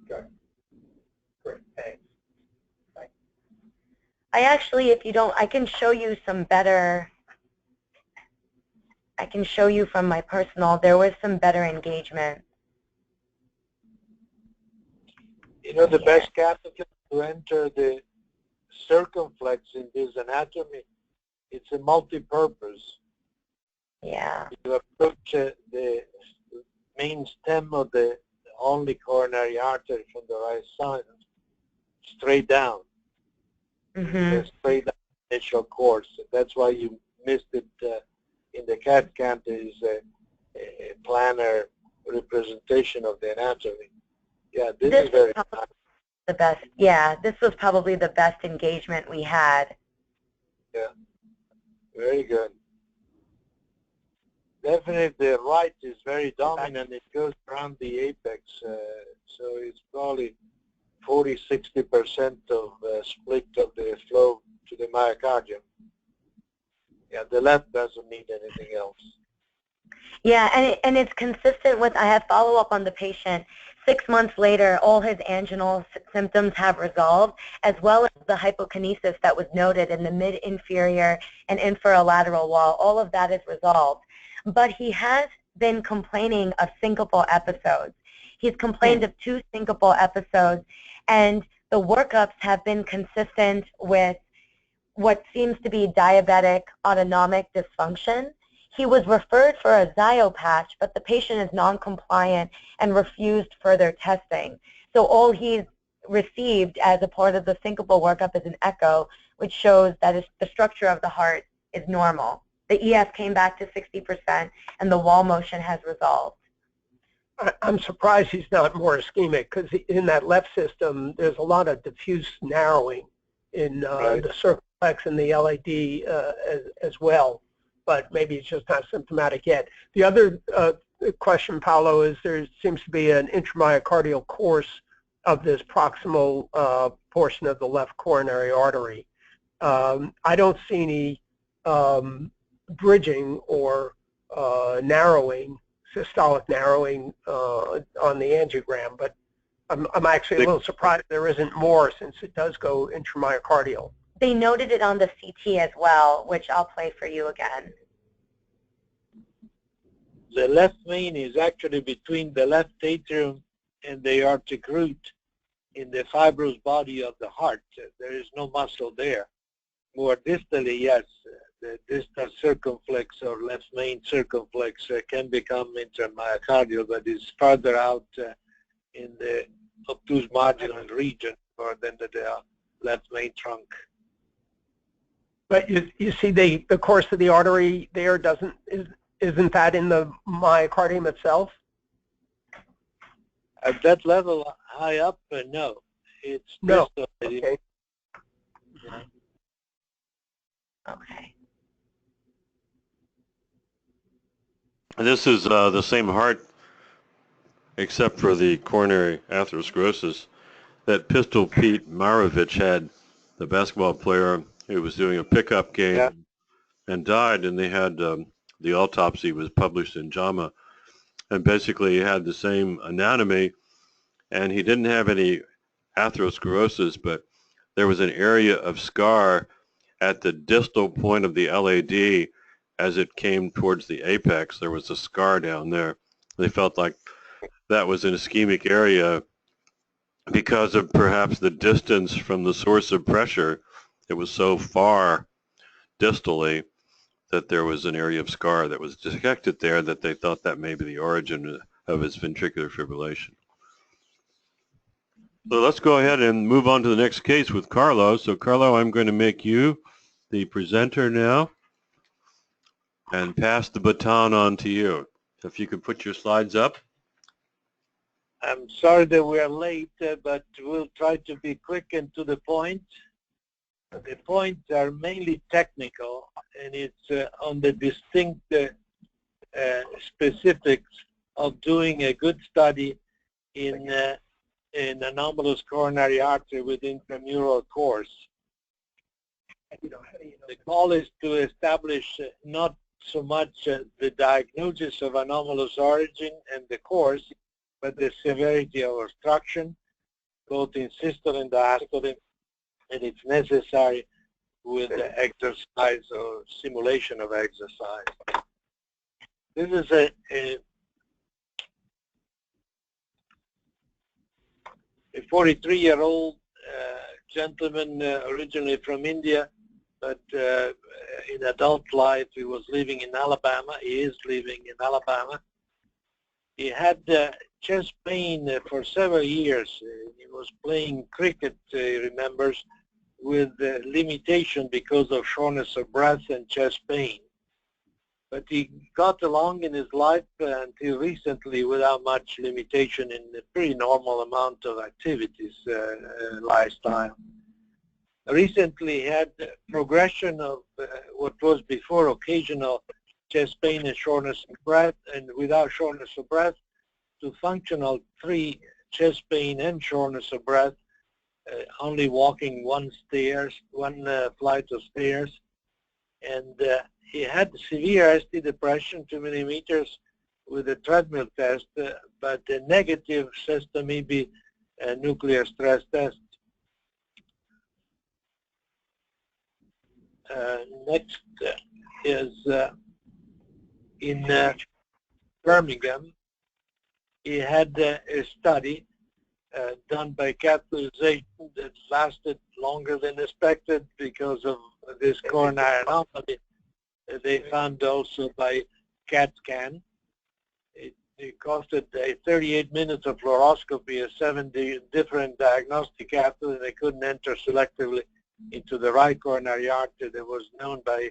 Good. Great. Thanks. Bye. I actually, if you don't, I can show you some better. I can show you from my personal. There was some better engagement. You know, the best catheter to enter the circumflex in this anatomy, it's a multi-purpose. Yeah. You approach the main stem of the only coronary artery from the right side, straight down. Mm-hmm. Straight down the initial course. That's why you missed it in the CAT scan. There is a planar representation of the anatomy. Yeah, this is very nice. The best, yeah, this was probably the best engagement we had. Yeah, very good. Definitely the right is very dominant. It goes around the apex, so it's probably 40–60% of split of the flow to the myocardium. Yeah, the left doesn't need anything else. Yeah, and it's consistent with, I have follow-up on the patient. 6 months later, all his anginal symptoms have resolved, as well as the hypokinesis that was noted in the mid-inferior and inferolateral wall. All of that is resolved. But he has been complaining of syncopal episodes. He's complained of 2 syncopal episodes, and the workups have been consistent with what seems to be diabetic autonomic dysfunction. He was referred for a Zio patch, but the patient is non-compliant and refused further testing. So all he's received as a part of the syncopal workup is an echo, which shows that the structure of the heart is normal. The EF came back to 60%, and the wall motion has resolved. I'm surprised he's not more ischemic, because in that left system, there's a lot of diffuse narrowing in the circumflex and the LAD as well. But maybe it's just not symptomatic yet. The other question, Paolo, is there seems to be an intramyocardial course of this proximal portion of the left coronary artery. I don't see any bridging or narrowing, systolic narrowing on the angiogram, but I'm actually a little surprised there isn't more since it does go intramyocardial. They noted it on the CT as well, which I'll play for you again. The left main is actually between the left atrium and the aortic root in the fibrous body of the heart. There is no muscle there. More distally, yes, the distal circumflex or left main circumflex can become intramyocardial, but it's farther out in the obtuse marginal region or than the left main trunk. But you see the course of the artery there isn't that in the myocardium itself? At that level, high up, no. It's no. distal. Okay. Yeah. Okay. This is the same heart, except for the coronary atherosclerosis, that Pistol Pete Maravich had, the basketball player who was doing a pickup game and died, and they had the autopsy was published in JAMA, and basically he had the same anatomy, and he didn't have any atherosclerosis, but there was an area of scar at the distal point of the LAD as it came towards the apex. There was a scar down there. They felt like that was an ischemic area because of perhaps the distance from the source of pressure. It was so far distally that there was an area of scar that was detected there that they thought that may be the origin of his ventricular fibrillation. So let's go ahead and move on to the next case with Carlo. So Carlo, I'm going to make you the presenter now and pass the baton on to you. If you could put your slides up. I'm sorry that we are late, but we'll try to be quick and to the point. The points are mainly technical, and it's on the distinct specifics of doing a good study in anomalous coronary artery with intramural course. The goal is to establish not so much the diagnosis of anomalous origin and the course, but the severity of obstruction, both in systole and diastole, and it's necessary with exercise or simulation of exercise. This is a 43-year-old gentleman originally from India, but in adult life he was living in Alabama. He is living in Alabama. He had chest pain for several years. He was playing cricket, he remembers, with limitation because of shortness of breath and chest pain. But he got along in his life until recently without much limitation in a pretty normal amount of activities, lifestyle. Recently he had progression of what was before occasional chest pain and shortness of breath, and without shortness of breath, to functional 3 chest pain and shortness of breath, only walking one flight of stairs. And he had severe ST depression, 2 millimeters, with a treadmill test, but a negative SESTA-MIB nuclear stress test. Next is in Birmingham. He had a study done by catheterization that lasted longer than expected because of this coronary anomaly. They found also by CAT scan. It costed 38 minutes of fluoroscopy, a 70 different diagnostic catheters. They couldn't enter selectively into the right coronary artery that was known by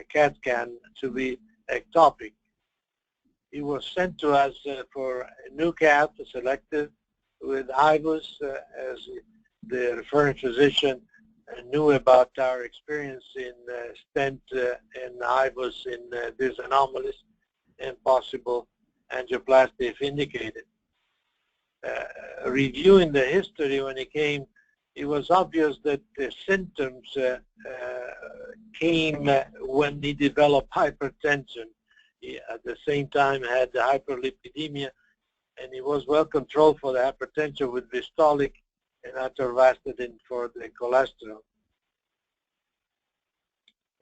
CAT scan to be ectopic. He was sent to us for a new cath, selected with IVUS, as the referring physician knew about our experience in stent and IVUS in these anomalies and possible angioplasty if indicated. Reviewing the history when he came it was obvious that the symptoms came when he developed hypertension. He, at the same time, had the hyperlipidemia, and he was well controlled for the hypertension with Vistolic and atorvastatin for the cholesterol.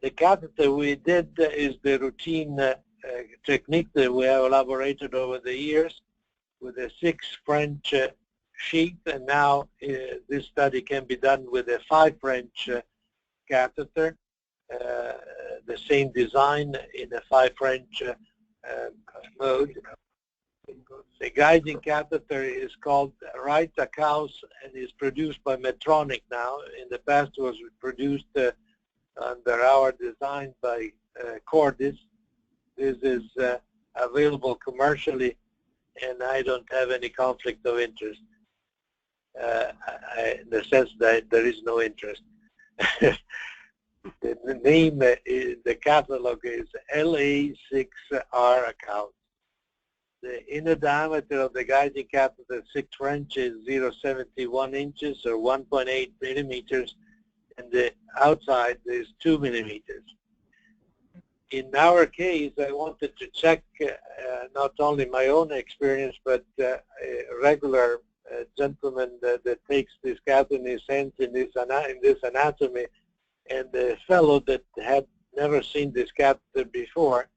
The catheter we did is the routine technique that we have elaborated over the years with a 6 French sheath, and now this study can be done with a 5 French catheter, the same design in a 5 French mode. The guiding catheter is called L-ACAOS and is produced by Medtronic now. In the past it was produced under our design by Cordis. This is available commercially, and I don't have any conflict of interest. In the sense that there is no interest. The name, the catalog is L-ACAOS. The inner diameter of the guiding catheter 6 French is 0.71 inches or 1.8 millimeters, and the outside is 2 millimeters. In our case, I wanted to check not only my own experience, but a regular gentleman that takes this catheter in his hands in this anatomy, and the fellow that had never seen this catheter before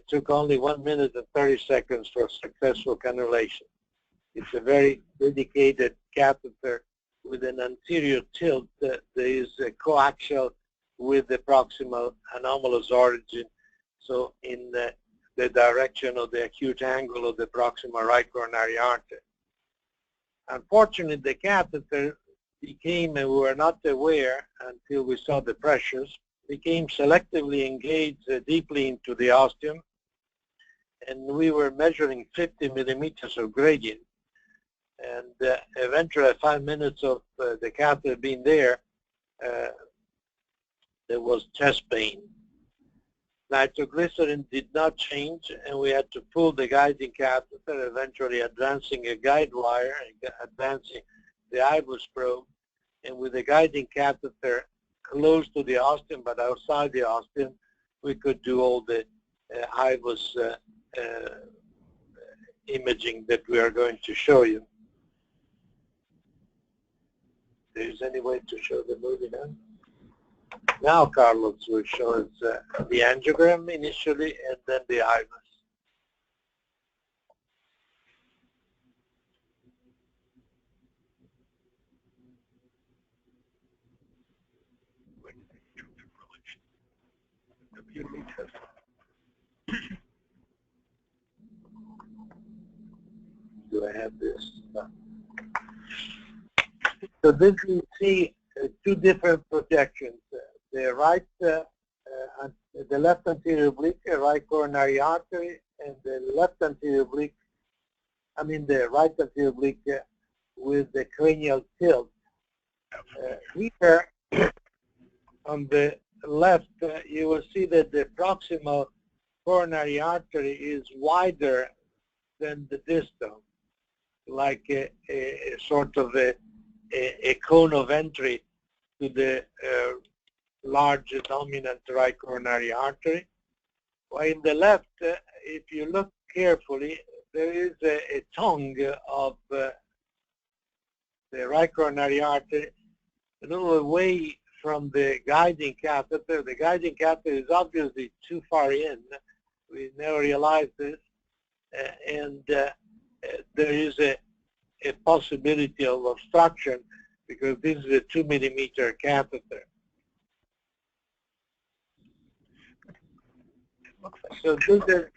took only 1 minute and 30 seconds for successful cannulation. It's a very dedicated catheter with an anterior tilt that is coaxial with the proximal anomalous origin, so in the direction of the acute angle of the proximal right coronary artery. Unfortunately, the catheter became, and we were not aware until we saw the pressures, became selectively engaged deeply into the ostium, and we were measuring 50 millimeters of gradient. And eventually, at 5 minutes of the catheter being there, there was chest pain. Nitroglycerin did not change, and we had to pull the guiding catheter, eventually advancing a guide wire and advancing the IVUS probe, and with the guiding catheter close to the ostium but outside the ostium, we could do all the IVUS imaging that we are going to show you. There is any way to show the movie now? Now Carlos will show us the angiogram initially and then the IVUS. Do I have this? So this you see two different projections. The right, the left anterior oblique, right coronary artery, and the left anterior oblique, the right anterior oblique with the cranial tilt. Here on the left, you will see that the proximal coronary artery is wider than the distal, like a sort of a cone of entry to the large dominant right coronary artery. While in the left, if you look carefully, there is a tongue of the right coronary artery a little away from the guiding catheter. The guiding catheter is obviously too far in. We never realized this. And there is a possibility of obstruction because this is a 2 millimeter catheter. So this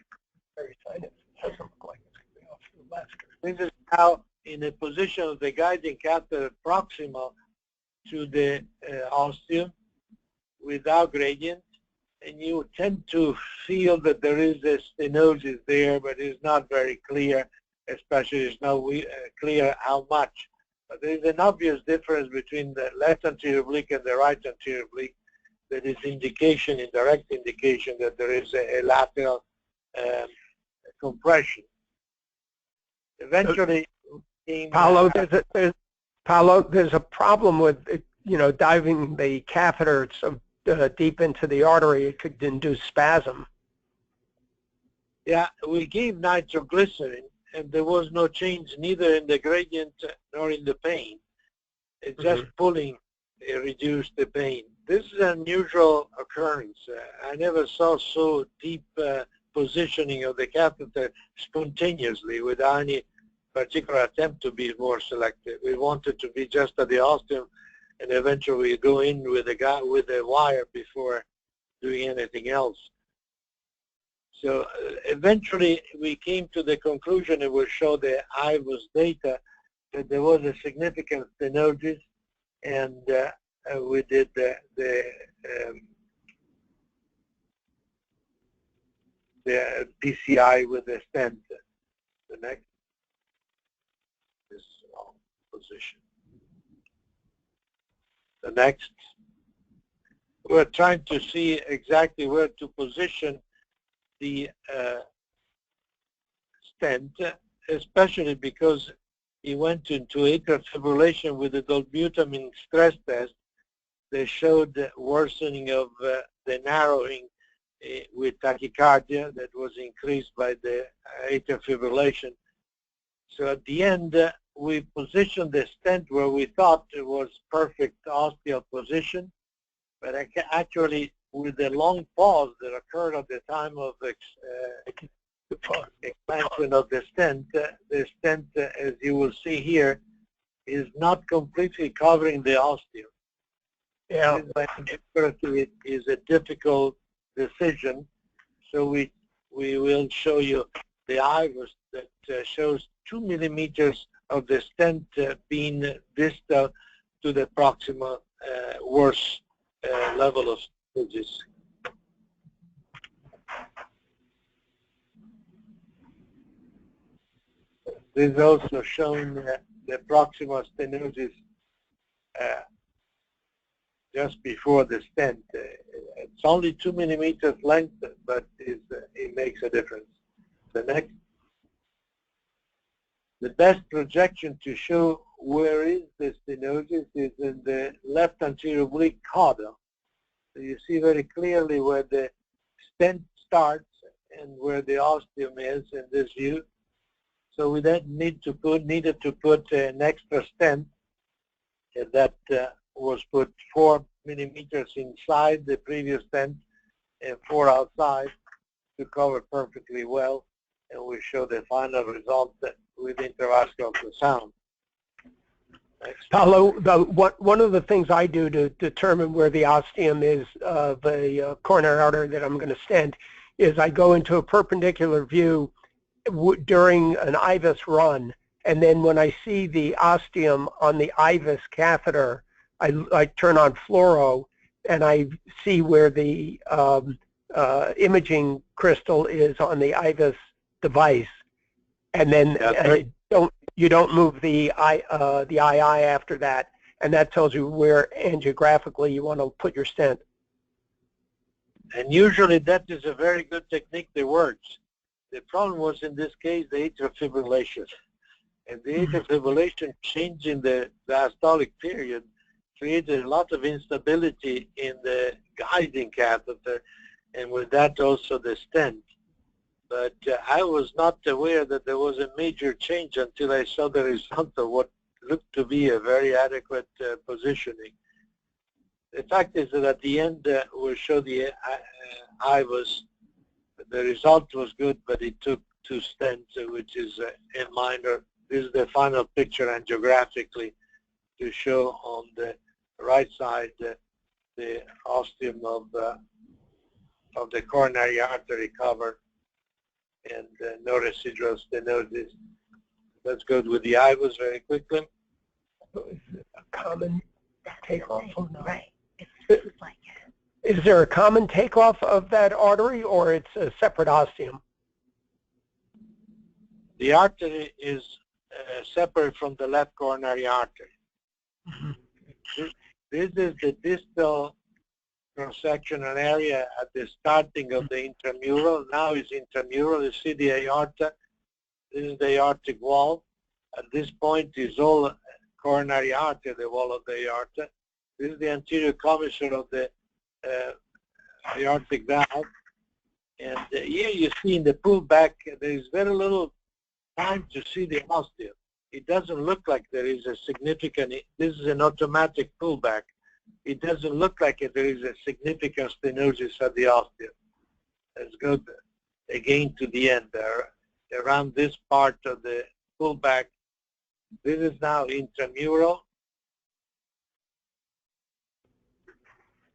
is how, in a position of the guiding catheter proximal to the ostium without gradient, and you tend to feel that there is a stenosis there, but it's not very clear, especially it's not clear how much. But there is an obvious difference between the left anterior oblique and the right anterior oblique. That is indication, indirect indication that there is a lateral compression. Eventually, Paolo, Paolo, there's a problem with, diving the catheter so deep into the artery. It could induce spasm. Yeah, we gave nitroglycerin, and there was no change neither in the gradient nor in the pain. It's just pulling reduced the pain. This is an unusual occurrence. I never saw so deep positioning of the catheter spontaneously without any particular attempt to be more selective. We wanted to be just at the ostium, and eventually we go in with the wire before doing anything else. So eventually we came to the conclusion, it will show the IVUS data, that there was a significant stenosis, and we did the PCI with the stent. The next is position. The next, we're trying to see exactly where to position the stent, especially because he went into atrial fibrillation with the dolbutamine stress test. They showed worsening of the narrowing with tachycardia that was increased by the atrial fibrillation. So at the end, we positioned the stent where we thought it was perfect ostial position, but actually with the long pause that occurred at the time of expansion of the stent, as you will see here, is not completely covering the ostium. Yeah. It is a difficult decision, so we will show you the IVUS that shows 2 millimeters of the stent being distal to the proximal worst level of stenosis. This is also showing the proximal stenosis just before the stent. It's only 2 millimeters length, but it makes a difference. The next. The best projection to show where is the stenosis is in the left anterior oblique caudal. So you see very clearly where the stent starts and where the ostium is in this view. So we then needed to put an extra stent that was put 4 millimeters inside the previous stent and 4 outside to cover perfectly well. And we show the final result with intravascular ultrasound. Paolo, one of the things I do to determine where the ostium is of the coronary artery that I'm going to stent is I go into a perpendicular view during an IVUS run, and then when I see the ostium on the IVUS catheter, I turn on fluoro and I see where the imaging crystal is on the IVUS device, and then you don't move the II after that, and that tells you where angiographically you want to put your stent. And usually that is a very good technique that works. The problem was in this case the atrial fibrillation, and the atrial fibrillation changing the diastolic period created a lot of instability in the guiding catheter, and with that also the stent. But I was not aware that there was a major change until I saw the result of what looked to be a very adequate positioning. The fact is that at the end we'll show the IVUS. The result was good, but it took 2 stents, which is a minor. This is the final picture angiographically to show on the right side the ostium of the coronary artery covered, and no residual stenosis. Let's go with the IVUS very quickly. Is it a common takeoff or not? Right. It's like it. Is there a common takeoff of that artery, or it's a separate ostium? The artery is separate from the left coronary artery. This is the distal cross-sectional area at the starting of the intramural. Now is intramural. You see the aorta. This is the aortic wall. At this point is all coronary artery, the wall of the aorta. This is the anterior commissure of the aortic valve. And here you see in the pullback, there is very little time to see the ostium. It doesn't look like there is a significant, this is an automatic pullback. It doesn't look like there is a significant stenosis at the ostium. Let's go again to the end there. Around this part of the pullback, this is now intramural.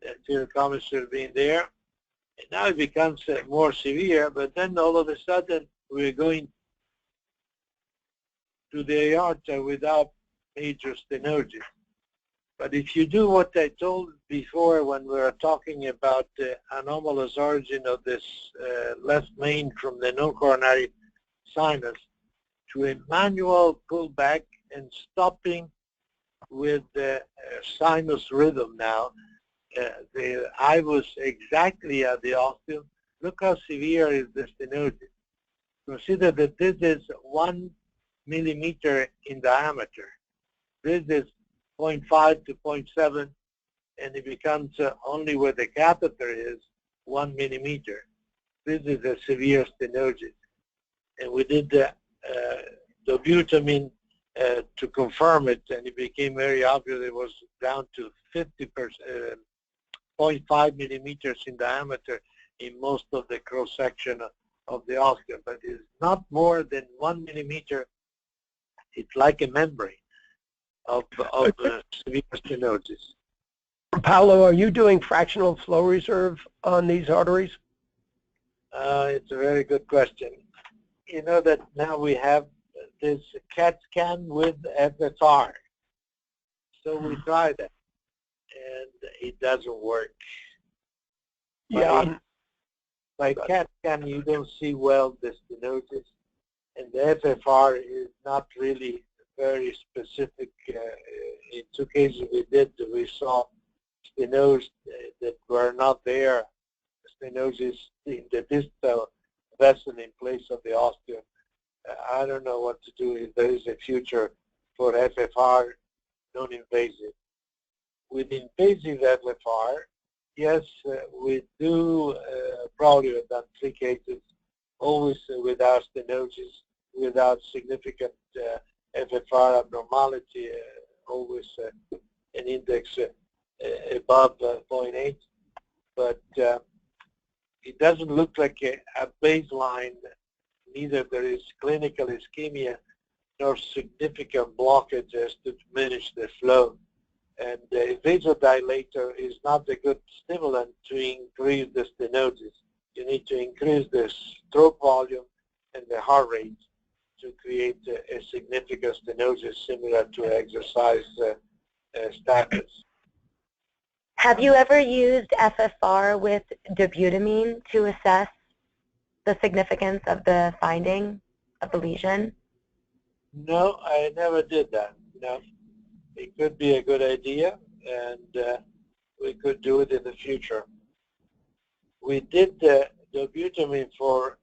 The anterior commissure being there. And now it becomes more severe, but then all of a sudden we're going to the aorta without major stenosis. But if you do what I told before when we were talking about the anomalous origin of this left main from the non-coronary sinus, to a manual pullback and stopping with the sinus rhythm now, I was exactly at the ostium. Look how severe is the stenosis. Consider that this is 1 millimeter in diameter. This is 0.5 to 0.7, and it becomes only where the catheter is 1 millimeter. This is a severe stenosis. And we did the dobutamine to confirm it, and it became very obvious it was down to 0.5 millimeters in diameter in most of the cross-section of the ostium, but it's not more than 1 millimeter. It's like a membrane of severe stenosis. Paolo, are you doing fractional flow reserve on these arteries? It's a very good question. You know that now we have this CAT scan with FFR. So we tried that, and it doesn't work. Yeah. By CAT scan, you don't see well the stenosis, and the FFR is not really very specific. In 2 cases we saw stenosis that were not there, stenosis in the distal vessel in place of the ostium. I don't know what to do if there is a future for FFR non-invasive. With invasive FFR, yes, we do probably have done 3 cases, always without stenosis, without significant FFR abnormality, always an index above 0.8, but it doesn't look like a baseline. Neither there is clinical ischemia nor significant blockages to diminish the flow. And the vasodilator is not a good stimulant to increase the stenosis. You need to increase the stroke volume and the heart rate to create a significant stenosis similar to exercise status. Have you ever used FFR with dobutamine to assess the significance of the finding of the lesion? No, I never did that. No. It could be a good idea, and we could do it in the future. We did dobutamine for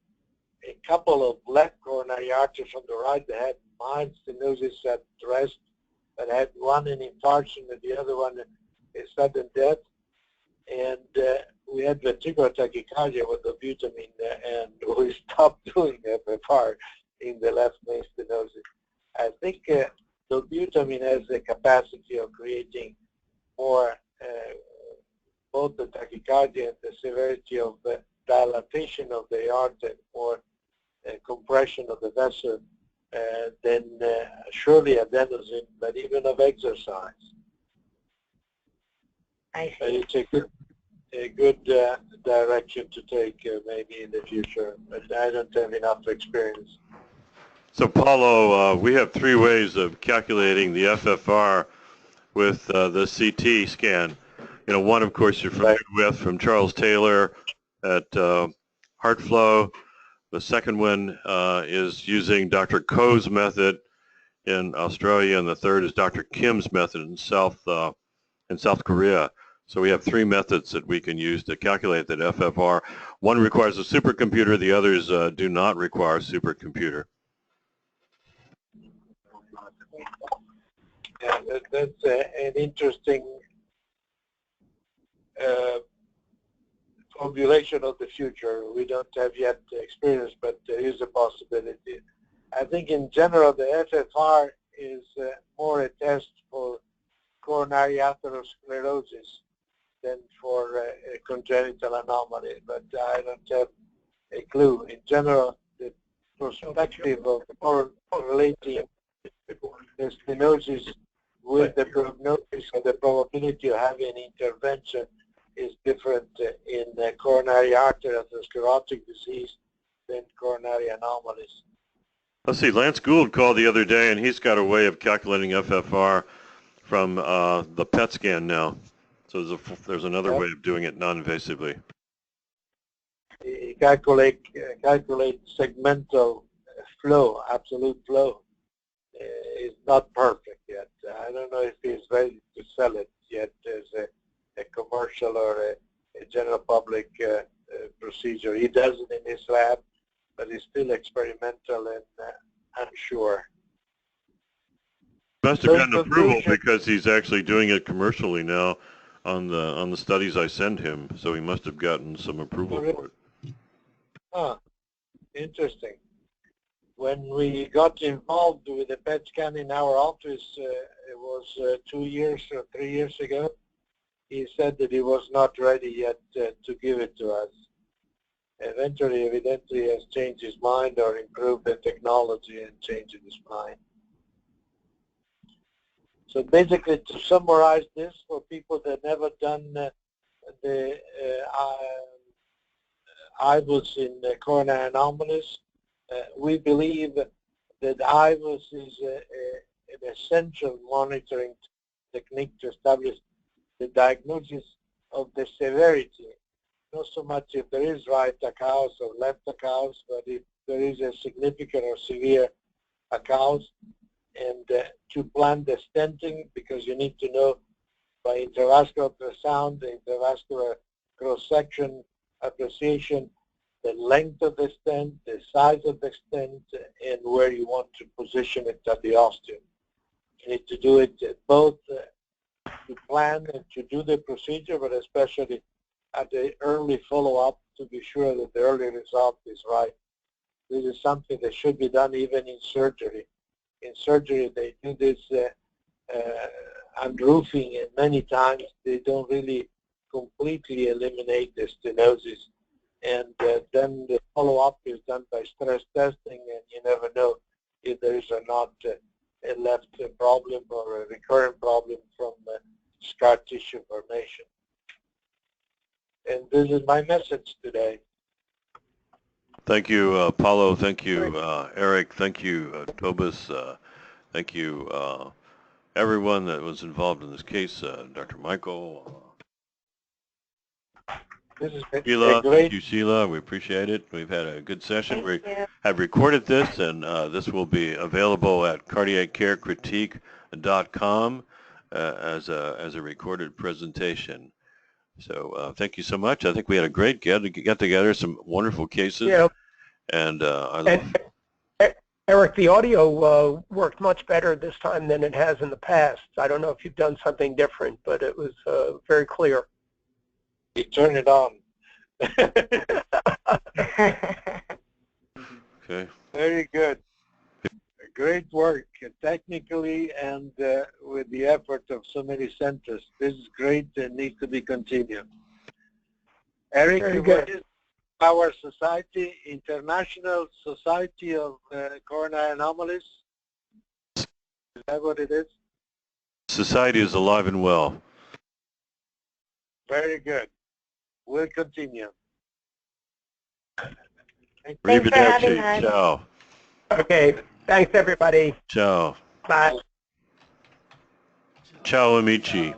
a couple of left coronary arteries on the right that had mild stenosis at rest, but had one an infarction and the other one a sudden death. And we had ventricular tachycardia with dobutamine, and we stopped doing FFR in the left main stenosis. I think dobutamine has the capacity of creating more both the tachycardia and the severity of the dilatation of the aorta, more compression of the vessel than surely adenosine, but even of exercise. I But see. it's a good direction to take maybe in the future, but I don't have enough experience. So Paulo, we have 3 ways of calculating the FFR with the CT scan. You know, one, of course, you're familiar with from Charles Taylor at HeartFlow. The second one is using Dr. Koh's method in Australia, and the third is Dr. Kim's method in South Korea. So we have 3 methods that we can use to calculate that FFR. One requires a supercomputer, the others do not require a supercomputer. Yeah, that's an interesting formulation of the future. We don't have yet experience, but there is a possibility. I think in general the FFR is more a test for coronary atherosclerosis than for a congenital anomaly, but I don't have a clue. In general, the perspective of correlating the stenosis with the prognosis or the probability of having an intervention is different in coronary artery atherosclerotic disease than coronary anomalies. Let's see, Lance Gould called the other day, and he's got a way of calculating FFR from the PET scan now. So there's another way of doing it non-invasively. Calculate segmental flow, absolute flow. Is not perfect yet. I don't know if he's ready to sell it yet as a commercial or a general public procedure. He does it in his lab, but it's still experimental and unsure. Must have gotten approval because he's actually doing it commercially now on the studies I send him. So he must have gotten some approval for it. Huh. Interesting. When we got involved with the PET scan in our office, it was 2 years or 3 years ago, he said that he was not ready yet to give it to us. Eventually, evidently, he has changed his mind or improved the technology and changed his mind. So basically, to summarize this, for people that never done the IVUS in coronary anomalies, we believe that IVUS is an essential monitoring technique to establish the diagnosis of the severity. Not so much if there is right ACAOS or left ACAOS, but if there is a significant or severe ACAOS, and to plan the stenting, because you need to know by intravascular ultrasound, the intravascular cross-section appreciation, the length of the stent, the size of the stent, and where you want to position it at the ostium. You need to do it both to plan and to do the procedure, but especially at the early follow-up to be sure that the early result is right. This is something that should be done even in surgery. In surgery, they do this unroofing, and many times they don't really completely eliminate the stenosis. And then the follow-up is done by stress testing, and you never know if there is or not a left problem or a recurrent problem from scar tissue formation. And this is my message today. Thank you, Paulo. Thank you, Eric. Thank you, Tobis. Thank you, everyone that was involved in this case. Dr. Michael. This is Sheila, thank you, Sheila. We appreciate it. We've had a good session. We have recorded this, and this will be available at cardiaccarecritique.com as a recorded presentation. So thank you so much. I think we had a great get together, some wonderful cases. Yeah. And Eric, the audio worked much better this time than it has in the past. I don't know if you've done something different, but it was very clear. You turn it on. Okay. Very good. Great work, technically and with the effort of so many centers. This is great and needs to be continued. Eric, what is our society, International Society of Coronary Anomalies? Is that what it is? Society is alive and well. Very good. We'll continue. Thanks for having us. Ciao. Okay. Thanks, everybody. Ciao. Bye. Ciao, amici.